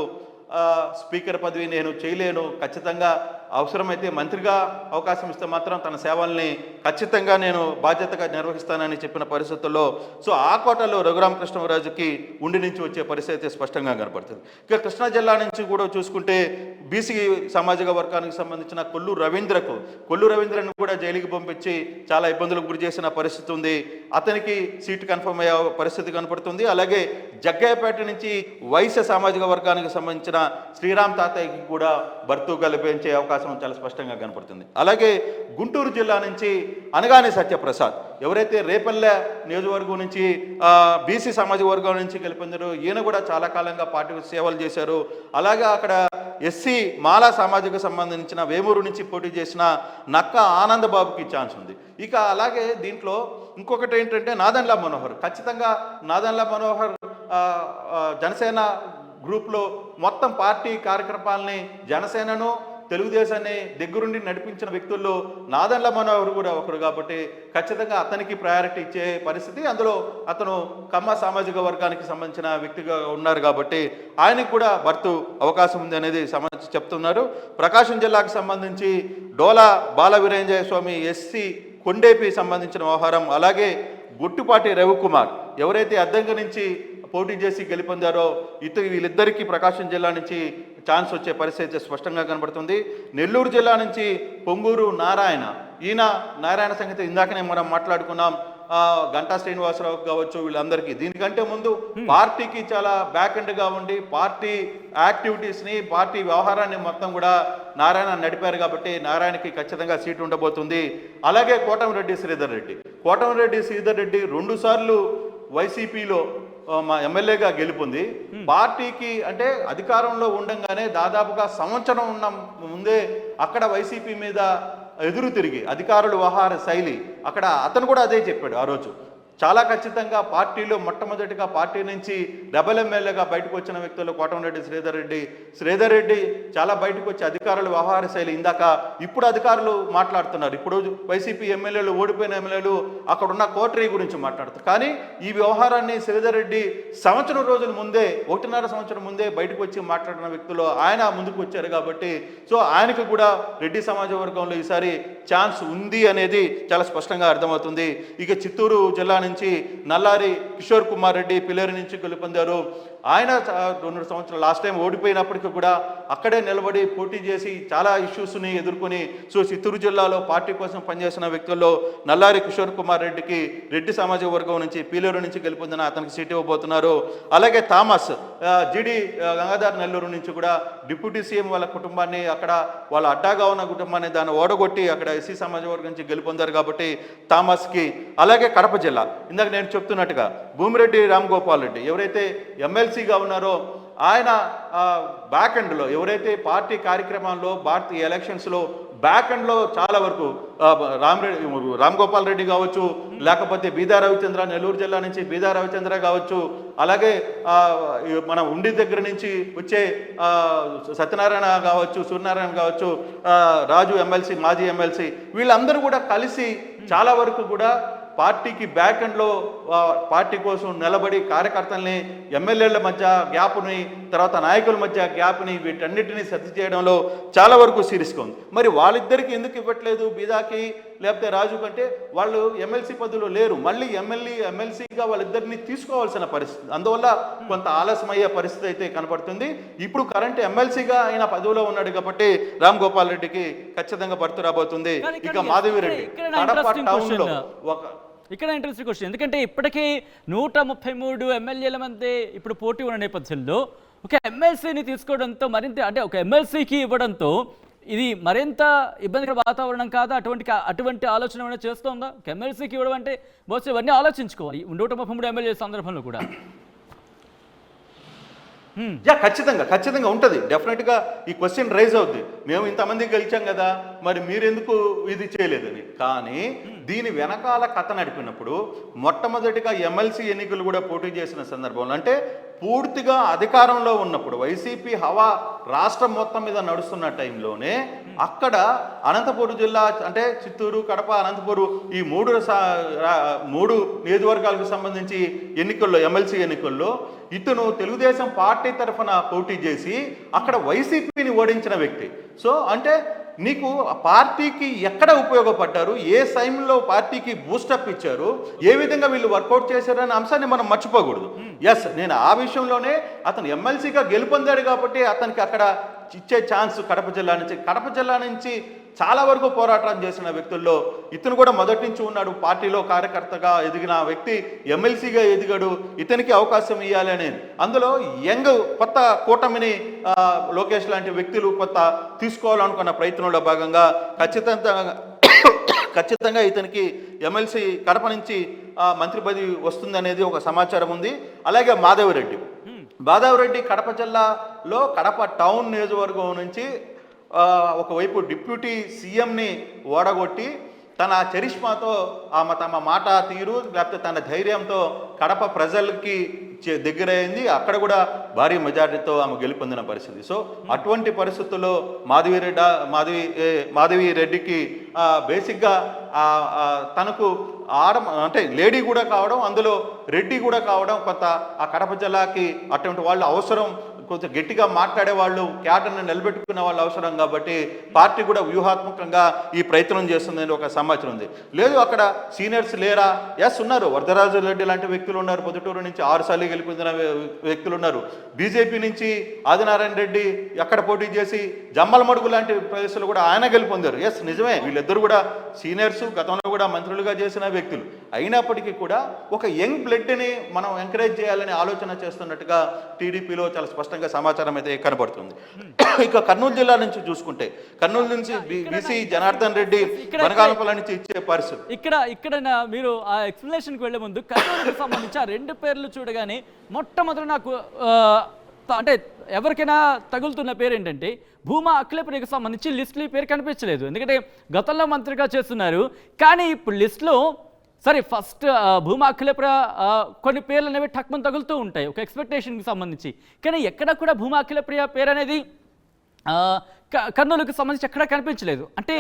స్పీకర్ పదవి నేను చేయలేను, ఖచ్చితంగా అవసరమైతే మంత్రిగా అవకాశం ఇస్తే మాత్రం తన సేవల్ని ఖచ్చితంగా నేను బాధ్యతగా నిర్వహిస్తానని చెప్పిన పరిస్థితుల్లో సో ఆ కోటలో రఘురామకృష్ణరాజుకి ఉండి నుంచి వచ్చే పరిస్థితి స్పష్టంగా కనపడుతుంది. ఇక కృష్ణా జిల్లా నుంచి కూడా చూసుకుంటే బీసీ సామాజిక వర్గానికి సంబంధించిన కొల్లు రవీంద్రను కూడా జైలుకి పంపించి చాలా ఇబ్బందులకు గురి చేసిన పరిస్థితి ఉంది. అతనికి సీటు కన్ఫర్మ్ అయ్యే పరిస్థితి కనపడుతుంది. అలాగే జగ్గయ్యపేట నుంచి వైశ్య సామాజిక వర్గానికి సంబంధించిన శ్రీరామ్ తాతయ్యకి కూడా బర్తు కల్పించే అవకాశం చాలా స్పష్టంగా కనపడుతుంది. అలాగే గుంటూరు జిల్లా నుంచి అనగాని సత్యప్రసాద్ ఎవరైతే రేపల్లె నియోజకవర్గం నుంచి బీసీ సామాజిక వర్గం నుంచి గెలుపొందారో ఈయన కూడా చాలా కాలంగా పార్టీకి సేవలు చేశారు. అలాగే అక్కడ ఎస్సీ మాలా సామాజిక సంబంధించిన వేమూరు నుంచి పోటీ చేసిన నక్క ఆనందబాబుకి ఛాన్స్ ఉంది. ఇక అలాగే దీంట్లో ఇంకొకటి ఏంటంటే నాదెండ్ల మనోహర్, ఖచ్చితంగా నాదెండ్ల మనోహర్ జనసేన గ్రూప్లో మొత్తం పార్టీ కార్యక్రమాలని జనసేనను తెలుగుదేశాన్ని దగ్గరుండి నడిపించిన వ్యక్తుల్లో నాదెండ్ల మనోహర్ కూడా ఒకరు కాబట్టి ఖచ్చితంగా అతనికి ప్రయారిటీ ఇచ్చే పరిస్థితి. అందులో అతను కమ్మ సామాజిక వర్గానికి సంబంధించిన వ్యక్తిగా ఉన్నారు కాబట్టి ఆయనకు కూడా బర్తు అవకాశం ఉంది అనేది చెప్తున్నారు. ప్రకాశం జిల్లాకు సంబంధించి డోలా బాల వీరేంజయ స్వామి ఎస్సీ కొండేపి సంబంధించిన వ్యవహారం, అలాగే గుట్టుపాటి రవికుమార్ ఎవరైతే అద్దంకి నుంచి పోటీ చేసి గెలుపొందారో వీళ్ళిద్దరికీ ప్రకాశం జిల్లా నుంచి ఛాన్స్ వచ్చే పరిస్థితి స్పష్టంగా కనబడుతుంది. నెల్లూరు జిల్లా నుంచి పొంగూరు నారాయణ, ఈయన నారాయణ సంగతి ఇందాకనే మనం మాట్లాడుకున్నాం. గంటా శ్రీనివాసరావు కావచ్చు, వీళ్ళందరికీ దీనికంటే ముందు పార్టీకి చాలా బ్యాక్ ఎండ్గా ఉండి పార్టీ యాక్టివిటీస్ని పార్టీ వ్యవహారాన్ని మొత్తం కూడా నారాయణ నడిపారు కాబట్టి నారాయణకి ఖచ్చితంగా సీటు ఉండబోతుంది. అలాగే కోటమిరెడ్డి శ్రీధర్ రెడ్డి 2 సార్లు వైసీపీలో మా ఎమ్మెల్యేగా గెలుపొంది పార్టీకి అంటే అధికారంలో ఉండంగానే దాదాపుగా సంవత్సరం ఉన్న ముందే అక్కడ వైసీపీ మీద ఎదురు తిరిగి అధికారుల వ్యవహార శైలి అక్కడ అతను కూడా అదే చెప్పాడు ఆ రోజు. చాలా ఖచ్చితంగా పార్టీలో మొట్టమొదటిగా పార్టీ నుంచి రెబల్ ఎమ్మెల్యేగా బయటకు వచ్చిన వ్యక్తులు కోటమిరెడ్డి శ్రీధర్ రెడ్డి చాలా బయటకు వచ్చి అధికారుల వ్యవహార శైలి ఇప్పుడు అధికారులు మాట్లాడుతున్నారు. ఇప్పుడు వైసీపీ ఎమ్మెల్యేలు ఓడిపోయిన ఎమ్మెల్యేలు అక్కడున్న కోటరీ గురించి మాట్లాడుతారు. కానీ ఈ వ్యవహారాన్ని శ్రీధర్ రెడ్డి 1.5 రోజుల ముందే 1.5 సంవత్సరం ముందే బయటకు వచ్చి మాట్లాడిన వ్యక్తులు ఆయన ముందుకు వచ్చారు కాబట్టి సో ఆయనకు కూడా రెడ్డి సమాజ వర్గంలో ఈసారి ఛాన్స్ ఉంది అనేది చాలా స్పష్టంగా అర్థమవుతుంది. ఇక చిత్తూరు జిల్లా నుంచి నుంచి నల్లారి కిషోర్ కుమార్ రెడ్డి పిలేరు నుంచి గెలుపొందారు. ఆయన 2 సంవత్సరాలు లాస్ట్ టైం ఓడిపోయినప్పటికీ కూడా అక్కడే నిలబడి పోటీ చేసి చాలా ఇష్యూస్ని ఎదుర్కొని చిత్తూరు జిల్లాలో పార్టీ కోసం పనిచేసిన వ్యక్తుల్లో నల్లారి కిషోర్ కుమార్ రెడ్డికి రెడ్డి సామాజిక వర్గం నుంచి పీలేరు నుంచి గెలుపొందిన అతనికి సీట్ ఇవ్వబోతున్నారు. అలాగే థామస్ జిడి గంగాధర్ నెల్లూరు నుంచి కూడా డిప్యూటీ సీఎం వాళ్ళ కుటుంబాన్ని అక్కడ వాళ్ళ అడ్డాగా ఉన్న కుటుంబాన్ని దాన్ని ఓడగొట్టి అక్కడ ఎస్సీ సామాజిక వర్గం నుంచి గెలుపొందారు కాబట్టి థామస్కి. అలాగే కడప జిల్లా ఇందాక నేను చెప్తున్నట్టుగా భూమిరెడ్డి రామ్ గోపాల్ రెడ్డి ఎవరైతే ఎమ్మెల్సీగా ఉన్నారో ఆయన బ్యాక్ ఎండ్లో ఎవరైతే పార్టీ కార్యక్రమాల్లో భారతీయ ఎలక్షన్స్లో బ్యాక్ ఎండ్లో చాలా వరకు రామ్ గోపాల్ రెడ్డి కావచ్చు, లేకపోతే బీదా రవిచంద్ర నెల్లూరు జిల్లా నుంచి బీదా రవిచంద్ర కావచ్చు, అలాగే మన ఉండి దగ్గర నుంచి వచ్చే సత్యనారాయణ కావచ్చు, సూర్యనారాయణ కావచ్చు, రాజు ఎమ్మెల్సీ మాజీ ఎమ్మెల్సీ వీళ్ళందరూ కూడా కలిసి చాలా వరకు కూడా పార్టీకి బ్యాక్ ఎండ్లో పార్టీ కోసం నిలబడి కార్యకర్తల్ని ఎమ్మెల్యేల మధ్య గ్యాప్ని తర్వాత నాయకుల మధ్య గ్యాప్ని వీటన్నిటిని సర్ది చేయడంలో చాలా వరకు సీరియస్గా ఉంది. మరి వాళ్ళిద్దరికి ఎందుకు ఇవ్వట్లేదు బీదాకి లేకపోతే రాజు కంటే? వాళ్ళు ఎమ్మెల్సీ పదవిలో లేరు, మళ్ళీ ఎమ్మెల్సీగా వాళ్ళిద్దరిని తీసుకోవాల్సిన పరిస్థితి, అందువల్ల కొంత ఆలస్యమయ్యే పరిస్థితి అయితే కనపడుతుంది. ఇప్పుడు కరెంట్ ఎమ్మెల్సీగా ఆయన పదవిలో ఉన్నాడు కాబట్టి రామ్ గోపాల్ రెడ్డికి ఖచ్చితంగా భర్తీ రాబోతుంది. ఇక మాధవిరెడ్డి కడప టౌన్లో ఇక్కడ ఇంట్రెస్టింగ్ క్వశ్చన్, ఎందుకంటే ఇప్పటికీ 133 ఎమ్మెల్యేల మధ్య ఇప్పుడు పోటీ ఉన్న నేపథ్యంలో ఒక ఎమ్మెల్సీని తీసుకోవడంతో మరింత అంటే ఒక ఎమ్మెల్సీకి ఇవ్వడంతో ఇది మరింత ఇబ్బందికర వాతావరణం కాదా? అటువంటి ఆలోచన ఏమైనా చేస్తోందా? ఒక ఎమ్మెల్సీకి ఇవ్వడం అంటే బహుశా ఇవన్నీ ఆలోచించుకోవాలి 133 ఎమ్మెల్యే సందర్భంలో కూడా. ఖచ్చితంగా ఉంటుంది. డెఫినెట్గా ఈ క్వశ్చన్ రైజ్ అవుద్ది, మేము ఇంతమంది గెలిచాం కదా మరి మీరెందుకు ఇది చేయలేదని. కానీ దీని వెనకాల కథ నడిపినప్పుడు మొట్టమొదటిగా ఎమ్మెల్సీ ఎన్నికలు కూడా పోటీ చేసిన సందర్భంలో అంటే పూర్తిగా అధికారంలో ఉన్నప్పుడు వైసీపీ హవా రాష్ట్రం మొత్తం మీద నడుస్తున్న టైంలోనే అక్కడ అనంతపురం జిల్లా అంటే చిత్తూరు, కడప, అనంతపురం ఈ మూడు నియోజకవర్గాలకు సంబంధించి ఎన్నికల్లో ఎమ్మెల్సీ ఎన్నికల్లో ఇతను తెలుగుదేశం పార్టీ తరఫున పోటీ చేసి అక్కడ వైసీపీని ఓడించిన వ్యక్తి. సో అంటే నీకు పార్టీకి ఎక్కడ ఉపయోగపడ్డారు, ఏ టైంలో పార్టీకి బూస్టప్ ఇచ్చారు, ఏ విధంగా వీళ్ళు వర్కౌట్ చేశారనే అంశాన్ని మనం మర్చిపోకూడదు. ఎస్, నేను ఆ విషయంలోనే అతను ఎమ్మెల్సీగా గెలుపొందాడు కాబట్టి అతనికి అక్కడ ఇచ్చే ఛాన్స్ కడప జిల్లా నుంచి చాలా వరకు పోరాటం చేసిన వ్యక్తుల్లో ఇతను కూడా మొదటి నుంచి ఉన్నాడు. పార్టీలో కార్యకర్తగా ఎదిగిన వ్యక్తి ఎమ్మెల్సీగా ఎదిగాడు, ఇతనికి అవకాశం ఇవ్వాలి అనేది. అందులో యంగ్ కొత్త కూటమిని లోకేష్ లాంటి వ్యక్తులు కొత్త తీసుకోవాలనుకున్న ప్రయత్నంలో భాగంగా ఖచ్చితంగా ఇతనికి ఎమ్మెల్సీ కడప నుంచి మంత్రి పదవి వస్తుందనేది ఒక సమాచారం ఉంది. అలాగే మాధవిరెడ్డి కడప జిల్లాలో కడప టౌన్ నియోజకవర్గం నుంచి ఒకవైపు డిప్యూటీ సీఎంని ఓడగొట్టి తన చరిష్మాతో తమ మాట తీరు లేకపోతే తన ధైర్యంతో కడప ప్రజలకి దగ్గరైంది. అక్కడ కూడా భారీ మెజారిటీతో ఆమె గెలుపొందిన పరిస్థితి. సో అటువంటి పరిస్థితుల్లో మాధవి రెడ్డికి బేసిక్గా తనకు అంటే లేడీ కూడా కావడం, అందులో రెడ్డి కూడా కావడం, కొంత ఆ కడప జిల్లాకి అటువంటి వాళ్ళు అవసరం, కొంచెం గట్టిగా మాట్లాడే వాళ్ళు, క్యాడర్ని నిలబెట్టుకునే వాళ్ళు అవసరం కాబట్టి పార్టీ కూడా వ్యూహాత్మకంగా ఈ ప్రయత్నం చేస్తుందని ఒక సమాచారం ఉంది. లేదు అక్కడ సీనియర్స్ లేరా? ఎస్ ఉన్నారు. వరదరాజు రెడ్డి లాంటి వ్యక్తులు ఉన్నారు, పొద్దుటూరు నుంచి 6 సార్లు గెలిపొందిన వ్యక్తులు ఉన్నారు. బీజేపీ నుంచి ఆదినారాయణ రెడ్డి అక్కడ పోటీ చేసి జమ్మలమడుగు లాంటి ప్రదేశాలు కూడా ఆయన గెలుపొందారు. ఎస్ నిజమే, వీళ్ళిద్దరు కూడా సీనియర్స్, గతంలో కూడా మంత్రులుగా చేసిన వ్యక్తులు. అయినప్పటికీ కూడా ఒక యంగ్ బ్లడ్ని మనం ఎంకరేజ్ చేయాలని ఆలోచన చేస్తున్నట్టుగా టీడీపీలో చాలా స్పష్టంగా సమాచారం అయితే కనబడుతుంది. ఇక కర్నూలు జిల్లా నుంచి చూసుకుంటే కర్నూలు నుంచి బీసీ జనార్దన్ రెడ్డి బనగానపల్లి నుంచి ఇచ్చే పరిస్థితి. ఇక్కడ మీరు ఆ ఎక్స్ప్లెనేషన్కి వెళ్లే ముందు కర్నూలుకి సంబంధించి ఆ 2 పేర్లు చూడగానే మొట్టమొదటి నాకు అంటే ఎవరికైనా తగులుతున్న పేరు ఏంటంటే భూమా అఖిలప్రియకు సంబంధించి లిస్టులో ఈ పేరు కనిపించలేదు. ఎందుకంటే గతంలో మంత్రిగా చేస్తున్నారు, కానీ ఇప్పుడు లిస్టులో సరే ఫస్ట్ భూమా అఖిలప్రియ కొన్ని పేర్లు అనేవి టక్మని తగులుతూ ఉంటాయి ఒక ఎక్స్పెక్టేషన్కి సంబంధించి. కానీ ఎక్కడ కూడా భూమా అఖిలప్రియ పేరు అనేది కర్నూలుకి సంబంధించి ఎక్కడా కనిపించలేదు. అంటే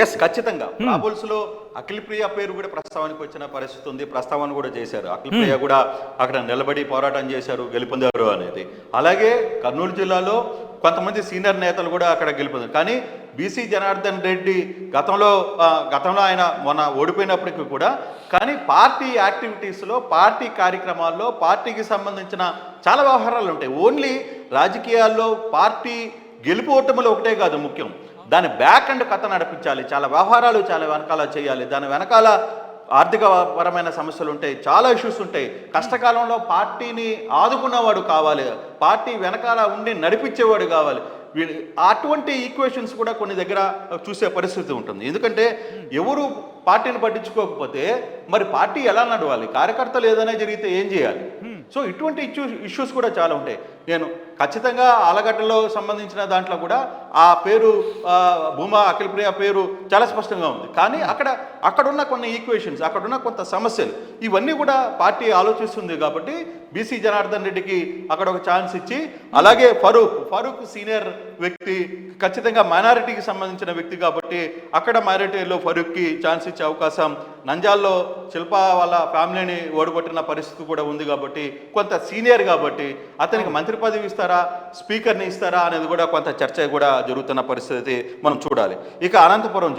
ఎస్ ఖచ్చితంగా రాబుల్స్లో అఖిలప్రియ పేరు కూడా ప్రస్తావనకు వచ్చిన పరిస్థితి ఉంది. ప్రస్తావన కూడా చేశారు. అఖిలప్రియ కూడా అక్కడ నిలబడి పోరాటం చేశారు, గెలుపొందారు అనేది. అలాగే కర్నూలు జిల్లాలో కొంతమంది సీనియర్ నేతలు కూడా అక్కడ గెలుపొందారు. కానీ బీసీ జనార్దన్ రెడ్డి గతంలో ఆయన మొన్న ఓడిపోయినప్పటికీ కూడా కానీ పార్టీ యాక్టివిటీస్లో, పార్టీ కార్యక్రమాల్లో, పార్టీకి సంబంధించిన చాలా వ్యవహారాలు ఉంటాయి. ఓన్లీ రాజకీయాల్లో పార్టీ గెలుపు ఓటములు ఒకటే కాదు ముఖ్యం, దాని బ్యాక్ అండ్ కథ నడిపించాలి, చాలా వ్యవహారాలు చాలా వెనకాల చేయాలి, దాని వెనకాల ఆర్థిక పరమైన సమస్యలు ఉంటాయి, చాలా ఇష్యూస్ ఉంటాయి. కష్టకాలంలో పార్టీని ఆదుకున్నవాడు కావాలి, పార్టీ వెనకాల ఉండి నడిపించేవాడు కావాలి. అటువంటి ఈక్వేషన్స్ కూడా కొన్ని దగ్గర చూసే పరిస్థితి ఉంటుంది. ఎందుకంటే ఎవరు పార్టీని పట్టించుకోకపోతే మరి పార్టీ ఎలా నడవాలి, కార్యకర్తలు ఏదైనా జరిగితే ఏం చేయాలి? సో ఇటువంటి ఇష్యూస్ కూడా చాలా ఉంటాయి. నేను ఖచ్చితంగా ఆలగడ్డలో సంబంధించిన దాంట్లో కూడా ఆ పేరు భూమా అఖిలప్రియ పేరు చాలా స్పష్టంగా ఉంది. కానీ అక్కడున్న కొన్ని ఈక్వేషన్స్, అక్కడున్న కొంత సమస్యలు ఇవన్నీ కూడా పార్టీ ఆలోచిస్తుంది. కాబట్టి బీసీ జనార్దన్ రెడ్డికి అక్కడ ఒక ఛాన్స్ ఇచ్చి, అలాగే ఫరూక్ సీనియర్ వ్యక్తి, ఖచ్చితంగా మైనారిటీకి సంబంధించిన వ్యక్తి కాబట్టి అక్కడ మైనారిటీలో ఫరూక్కి ఛాన్స్ ఇచ్చే అవకాశం, నంజాల్లో శిల్ప వాళ్ళ ఫ్యామిలీని ఓడగొట్టిన పరిస్థితి కూడా ఉంది కాబట్టి కొంత సీనియర్ కాబట్టి అతనికి మంత్రి పదవి ఇస్తారా, స్పీకర్ని ఇస్తారా అనేది కూడా కొంత చర్చ కూడా జరుగుతున్న పరిస్థితి మనం చూడాలి. ఇక అనంతపురం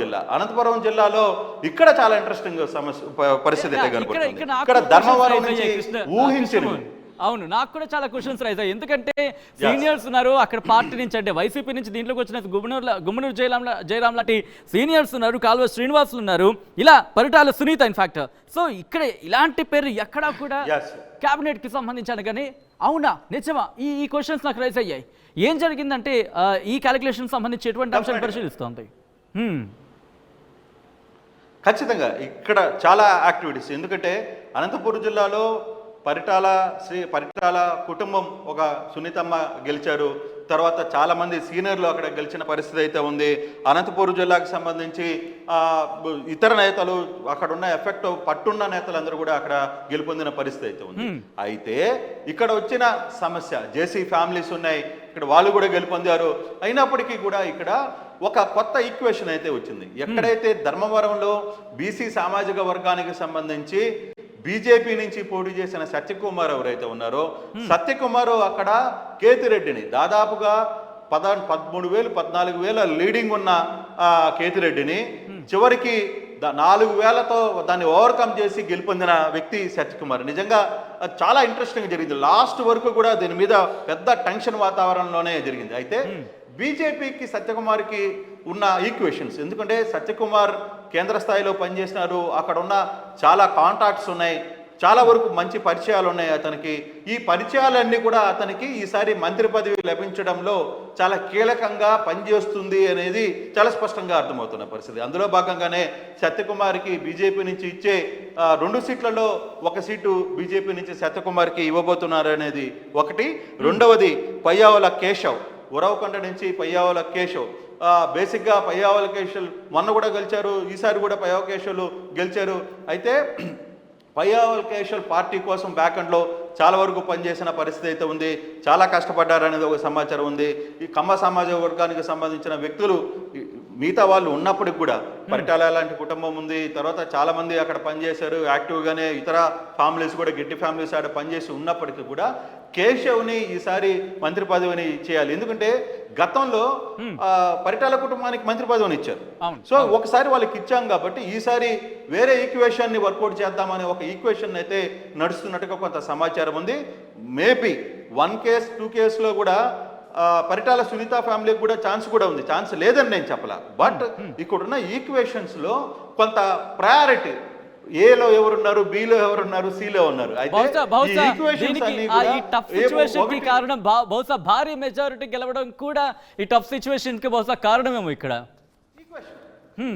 జిల్లాలో ఇక్కడ చాలా ఇంట్రెస్టింగ్ పరిస్థితి అయితే కనపడుతుంది. ఇక్కడ ధర్మవరం నుంచి ఊహించిన అవును, నాకు కూడా చాలా క్వశ్చన్స్ రైజ్ అయ్యాయి. ఎందుకంటే సీనియర్స్ ఉన్నారు అక్కడ పార్టీ నుంచి, అంటే వైసీపీ నుంచి దీంట్లోకి వచ్చిన గుమ్మనూరు జయరాం లాంటి సీనియర్స్ ఉన్నారు, కాలువ శ్రీనివాసులు ఉన్నారు, ఇలా పరిటాల సునీత ఇన్ఫాక్ట్. సో ఇక్కడ ఇలాంటి పేరు ఎక్కడా కూడా క్యాబినెట్ కి సంబంధించాను. కానీ అవునా నిజమా ఈ క్వశ్చన్స్ నాకు రైజ్ అయ్యాయి. ఏం జరిగిందంటే ఈ క్యాలిక్యులేషన్ సంబంధించి ఎటువంటి అంశాలు పరిశీలిస్తుంది? ఖచ్చితంగా ఇక్కడ చాలా యాక్టివిటీస్, ఎందుకంటే అనంతపురం జిల్లాలో పరిటాల కుటుంబం ఒక సునీతమ్మ గెలిచారు, తర్వాత చాలామంది సీనియర్లు అక్కడ గెలిచిన పరిస్థితి అయితే ఉంది. అనంతపురం జిల్లాకు సంబంధించి ఇతర నేతలు, అక్కడ ఉన్న పట్టున్న నేతలందరూ కూడా అక్కడ గెలుపొందిన పరిస్థితి అయితే ఉంది. అయితే ఇక్కడ వచ్చిన సమస్య, జేసీ ఫ్యామిలీస్ ఉన్నాయి, ఇక్కడ వాళ్ళు కూడా గెలుపొందారు. అయినప్పటికీ కూడా ఇక్కడ ఒక కొత్త ఈక్వేషన్ అయితే వచ్చింది. ఎక్కడైతే ధర్మవరంలో బీసీ సామాజిక వర్గానికి సంబంధించి బీజేపీ నుంచి పోటీ చేసిన సత్యకుమార్ ఎవరైతే ఉన్నారో, సత్యకుమార్ అక్కడ కేతిరెడ్డిని దాదాపుగా 13,000 14,000 లీడింగ్ ఉన్న కేతిరెడ్డిని చివరికి 4,000తో దాన్ని ఓవర్కమ్ చేసి గెలుపొందిన వ్యక్తి సత్యకుమార్. నిజంగా చాలా ఇంట్రెస్టింగ్ జరిగింది. లాస్ట్ వరకు కూడా దీని మీద పెద్ద టెన్షన్ వాతావరణంలోనే జరిగింది. అయితే బీజేపీకి సత్యకుమార్కి ఉన్న ఈక్వేషన్స్, ఎందుకంటే సత్యకుమార్ కేంద్ర స్థాయిలో పనిచేసినారు, అక్కడ ఉన్న చాలా కాంటాక్ట్స్ ఉన్నాయి, చాలా వరకు మంచి పరిచయాలు ఉన్నాయి అతనికి. ఈ పరిచయాలన్నీ కూడా అతనికి ఈసారి మంత్రి పదవి లభించడంలో చాలా కీలకంగా పనిచేస్తుంది అనేది చాలా స్పష్టంగా అర్థమవుతున్న పరిస్థితి. అందులో భాగంగానే సత్యకుమార్కి బీజేపీ నుంచి ఇచ్చే 2 సీట్లలో 1 సీటు బీజేపీ నుంచి సత్యకుమార్కి ఇవ్వబోతున్నారు అనేది ఒకటి. రెండవది పయ్యావుల కేశవ్, ఉరవకొండ నుంచి పయ్యావుల కేశవ్, బేసిక్గా పయ్యావుల కేశవ్ మొన్న కూడా గెలిచారు, ఈసారి కూడా పయ్యావుల కేశవులు గెలిచారు. అయితే పయ్యావుల కేశవ్ పార్టీ కోసం బ్యాక్ఎండ్లో చాలా వరకు పనిచేసిన పరిస్థితి అయితే ఉంది, చాలా కష్టపడ్డారనేది ఒక సమాచారం ఉంది. ఈ కమ్మ సామాజిక వర్గానికి సంబంధించిన వ్యక్తులు మిగతా వాళ్ళు ఉన్నప్పటికి కూడా, పరిటాల లాంటి కుటుంబం ఉంది, తర్వాత చాలామంది అక్కడ పనిచేశారు యాక్టివ్గానే, ఇతర ఫ్యామిలీస్ కూడా గట్టి ఫ్యామిలీస్ ఆడ పనిచేసి ఉన్నప్పటికీ కూడా కేశవ్ని ఈసారి మంత్రి పదవిని చేయాలి. ఎందుకంటే గతంలో పరిటాల కుటుంబానికి మంత్రి పదవిని ఇచ్చారు. సో ఒకసారి వాళ్ళకి ఇచ్చాం కాబట్టి ఈసారి వేరే ఈక్వేషన్ని వర్కౌట్ చేద్దామనే ఒక ఈక్వేషన్ అయితే నడుస్తున్నట్టుగా కొంత సమాచారం ఉంది. మేబీ 1 కేస్ 2 కేసులో కూడా పరిటాల సునీత ఫ్యామిలీకి కూడా ఛాన్స్ కూడా ఉంది, ఛాన్స్ లేదని నేను చెప్పలా. బట్ ఇక్కడున్న ఈక్వేషన్స్లో కొంత ప్రయారిటీ, ఏలో ఎవరున్నారు, బిలో ఎవరున్నారు, సిలో ఉన్నారు. కారణం బహుశా భారీ మెజారిటీ గెలవడం కూడా ఈ టఫ్ సిచ్యువేషన్ కి బహుశా కారణమేమో ఇక్కడ.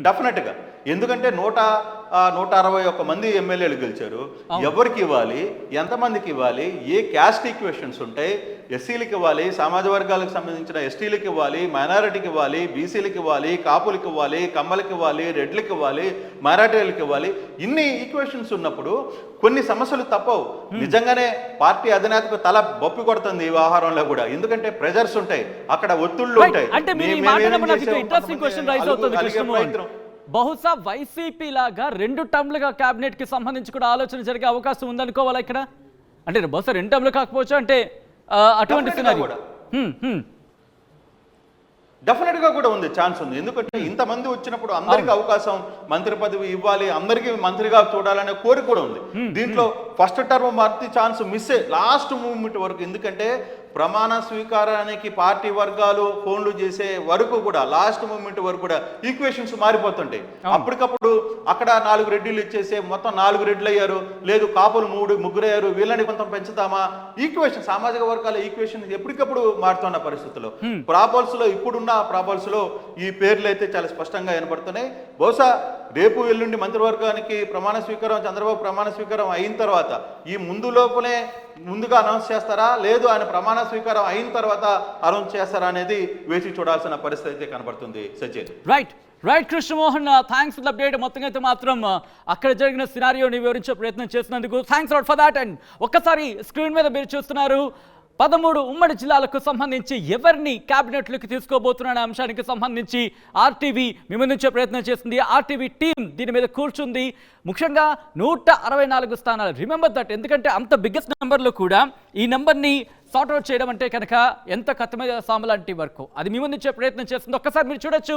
డెఫినెట్ గా, ఎందుకంటే 161 మంది ఎమ్మెల్యేలు గెలిచారు. ఎవరికి ఇవ్వాలి, ఎంతమందికి ఇవ్వాలి, ఏ క్యాస్ట్ ఈక్వేషన్స్ ఉంటాయి, ఎస్సీలకు ఇవ్వాలి, సామాజిక వర్గాలకు సంబంధించిన ఎస్టీలకు ఇవ్వాలి, మైనారిటీకి ఇవ్వాలి, బీసీలకు ఇవ్వాలి, కాపులకు ఇవ్వాలి, కమ్మలకు ఇవ్వాలి, రెడ్లకు ఇవ్వాలి, మైనారిటీలకు ఇవ్వాలి, ఇన్ని ఈక్వేషన్స్ ఉన్నప్పుడు కొన్ని సమస్యలు తప్పవు. నిజంగానే పార్టీ అధినేతకు తల బొప్పి కొడుతుంది ఈ వ్యవహారంలో కూడా, ఎందుకంటే ప్రెజర్స్ ఉంటాయి, అక్కడ ఒత్తిళ్లు ఉంటాయి. బహుశా వైసీపీ లాగా 2 టర్మ్లుగా క్యాబినెట్ కి సంబంధించి కూడా ఆలోచన జరిగే అవకాశం ఉందనుకోవాలా ఇక్కడ? అంటే బహుశా 2 టర్మ్లు కాకపోవచ్చు, అంటే అటువంటి సినారియో. డెఫినెట్ గా కూడా ఉంది, ఛాన్స్ ఉంది. ఎందుకంటే ఇంతమంది వచ్చినప్పుడు అందరికీ అవకాశం, మంత్రి పదవి ఇవ్వాలి, అందరికీ మంత్రిగా చూడాలనే కోరిక కూడా ఉంది. దీంట్లో ఫస్ట్ టర్మ్ మార్చి ఛాన్స్ మిస్ లాస్ట్ మూమెంట్ వరకు. ఎందుకంటే ప్రమాణ స్వీకారానికి పార్టీ వర్గాలు ఫోన్లు చేసే వరకు కూడా లాస్ట్ మూమెంట్ వరకు కూడా ఈక్వేషన్స్ మారిపోతుంటాయి. అప్పటికప్పుడు అక్కడ 4 రెడ్డిలు ఇచ్చేసే మొత్తం 4 రెడ్లు అయ్యారు, లేదు కాపులు 3 ముగ్గురు అయ్యారు, వీళ్ళని కొంత పెంచుతామా, ఈక్వేషన్ సామాజిక వర్గాల ఈక్వేషన్ ఎప్పటికప్పుడు మారుతున్న పరిస్థితుల్లో ప్రాబల్స్ లో ఇప్పుడున్న ప్రాబల్స్ లో ఈ పేర్లు అయితే చాలా స్పష్టంగా వినపడుతున్నాయి. బహుశా రేపు ఎల్లుండి మంత్రివర్గానికి ప్రమాణ స్వీకారం, చంద్రబాబు ప్రమాణ స్వీకారం అయిన తర్వాత ఈ ముందుగా అనౌన్స్ చేస్తారా, లేదు ఆయన ప్రమాణ స్వీకారం అయిన తర్వాత అనౌన్స్ చేస్తారా అనేది వేచి చూడాల్సిన పరిస్థితి అయితే కనబడుతుంది. Sachin right Krishnamohan, thanks for the update. మొత్తంగా అయితే మాత్రం అక్కడ జరిగిన సినారియోని వివరించే ప్రయత్నం చేసినందుకు thanks lot for that. And ఒక్కసారి స్క్రీన్ మీద మీరు చూస్తున్నారు 13 ఉమ్మడి జిల్లాలకు సంబంధించి ఎవరిని క్యాబినెట్లోకి తీసుకోబోతున్న అంశానికి సంబంధించి ఆర్టీవీ మీ ముందుంచే ప్రయత్నం చేస్తుంది. ఆర్టీవీ టీం దీని మీద కూర్చుంది. ముఖ్యంగా 164 స్థానాలు. రిమెంబర్ దట్, ఎందుకంటే అంత బిగ్గెస్ట్ నెంబర్లో కూడా ఈ నెంబర్ని సార్ట్అవుట్ చేయడం అంటే కనుక ఎంత కత్తమైన సాము లాంటి వరకు అది మీ ముందుంచే ప్రయత్నం చేస్తుంది. ఒక్కసారి మీరు చూడొచ్చు,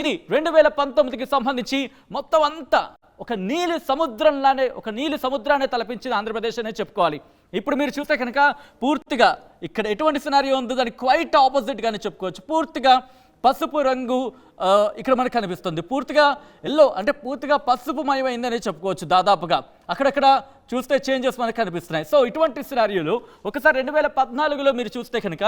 ఇది 2019కి సంబంధించి మొత్తం అంతా ఒక నీలి సముద్రాన్ని తలపించింది ఆంధ్రప్రదేశ్ అనే చెప్పుకోవాలి. ఇప్పుడు మీరు చూస్తే కనుక పూర్తిగా ఇక్కడ ఎటువంటి సినారియో ఉందో దానికి క్వైట్ ఆపోజిట్గానే చెప్పుకోవచ్చు. పూర్తిగా పసుపు రంగు ఇక్కడ మనకు కనిపిస్తుంది. పూర్తిగా ఎల్లో అంటే పూర్తిగా పసుపు మయమైందనే చెప్పుకోవచ్చు. దాదాపుగా అక్కడక్కడ చూస్తే చేంజెస్ మనకు కనిపిస్తున్నాయి. సో ఇటువంటి సినారియోలు ఒకసారి 2014లో మీరు చూస్తే కనుక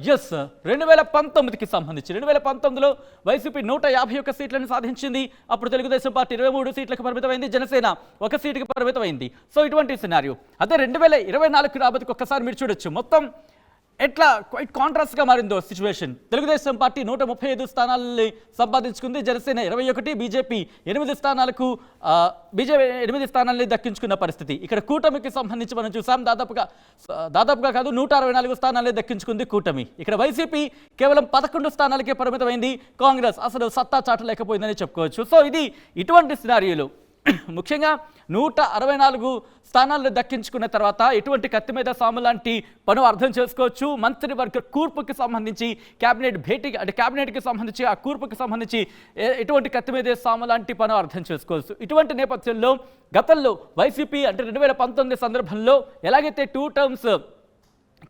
2019కి సంబంధించి 2019లో వైసీపీ 151 సీట్లను సాధించింది. అప్పుడు తెలుగుదేశం పార్టీ 23 సీట్లకు పరిమితమైంది, జనసేన 1 సీటుకి పరిమితమైంది. సో ఇటువంటి సినారియో. అదే 2024 రాబోతుకి ఒక్కసారి మీరు చూడొచ్చు మొత్తం ఎట్లా క్వైట్ కాంట్రాస్ట్గా మారిందో సిచ్యువేషన్. తెలుగుదేశం పార్టీ 135 స్థానాలని సంపాదించుకుంది, జనసేన 21, బీజేపీ 8 స్థానాలని దక్కించుకున్న పరిస్థితి. ఇక్కడ కూటమికి సంబంధించి మనం చూసాం, దాదాపుగా కాదు 164 స్థానాలే దక్కించుకుంది కూటమి. ఇక్కడ వైసీపీ కేవలం 11 స్థానాలకే పరిమితమైంది, కాంగ్రెస్ అసలు సత్తా చాటలేకపోయిందని చెప్పుకోవచ్చు. సో ఇది ఇటువంటి సినారియోలు. ముఖ్యంగా 164 స్థానాలను దక్కించుకున్న తర్వాత ఎటువంటి కత్తి మీద సాము లాంటి పను అర్థం చేసుకోవచ్చు. మంత్రివర్గ కూర్పుకి సంబంధించి క్యాబినెట్కి సంబంధించి ఆ కూర్పుకి సంబంధించి ఎటువంటి కత్తి మీద సాము లాంటి పను అర్థం చేసుకోవచ్చు. ఇటువంటి నేపథ్యంలో గతంలో వైసీపీ అంటే 2019 సందర్భంలో ఎలాగైతే 2 టర్మ్స్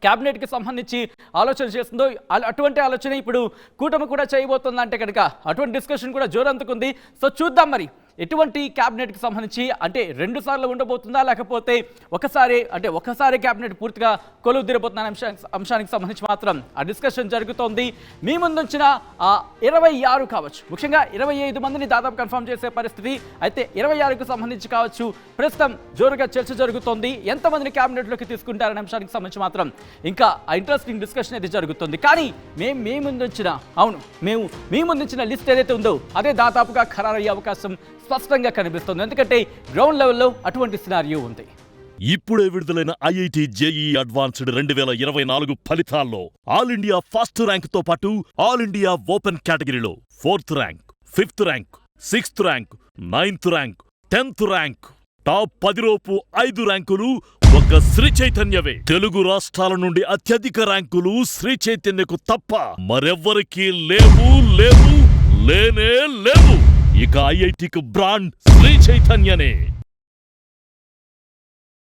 క్యాబినెట్కి సంబంధించి ఆలోచన చేస్తుందో అటువంటి ఆలోచన ఇప్పుడు కూటమి కూడా చేయబోతుందంటే కనుక అటువంటి డిస్కషన్ కూడా జోరందుకుంది. సో చూద్దాం మరి ఎటువంటి క్యాబినెట్కి సంబంధించి అంటే 2 సార్లు ఉండబోతుందా, లేకపోతే ఒకసారి క్యాబినెట్ పూర్తిగా కొలువు తీరబోతున్న అంశానికి సంబంధించి మాత్రం ఆ డిస్కషన్ జరుగుతోంది. మీ ముందుంచిన 26 కావచ్చు, ముఖ్యంగా 25 మందిని దాదాపు కన్ఫర్మ్ చేసే పరిస్థితి. అయితే 26కు సంబంధించి కావచ్చు ప్రస్తుతం జోరుగా చర్చ జరుగుతోంది. ఎంతమందిని క్యాబినెట్లోకి తీసుకుంటారనే అంశానికి సంబంధించి మాత్రం ఇంకా ఇంట్రెస్టింగ్ డిస్కషన్ అయితే జరుగుతుంది. కానీ మేము మీ ముందుంచిన లిస్ట్ ఏదైతే ఉందో అదే దాదాపుగా ఖరారయ్యే అవకాశం స్పష్టంగా కనిపిస్తుంది. ఎందుకంటే గ్రౌండ్ లెవెల్లో అటువంటి సినారియో ఉంది. ఇప్పుడే విడుదలైన ఐఐటి జేఈ అడ్వాన్స్డ్ 2024 ఫలితాల్లో ఆల్ ఇండియా ఫస్ట్ ర్యాంక్ తో పాటు ఆల్ ఇండియా ఓపెన్ కేటగిరీలో 4th rank, 5th rank, 6th rank, 9th rank, 10th rank, top 10 లోపు 5 ర్యాంకులు ఒక్క శ్రీ చైతన్యవే. తెలుగు రాష్ట్రాల నుండి అత్యధిక ర్యాంకులు శ్రీ చైతన్యకు తప్ప మరెవ్వరికీ లేనే లేవు. ఇక ఐఐటికి బ్రాండ్ శ్రీ చైతన్యనే.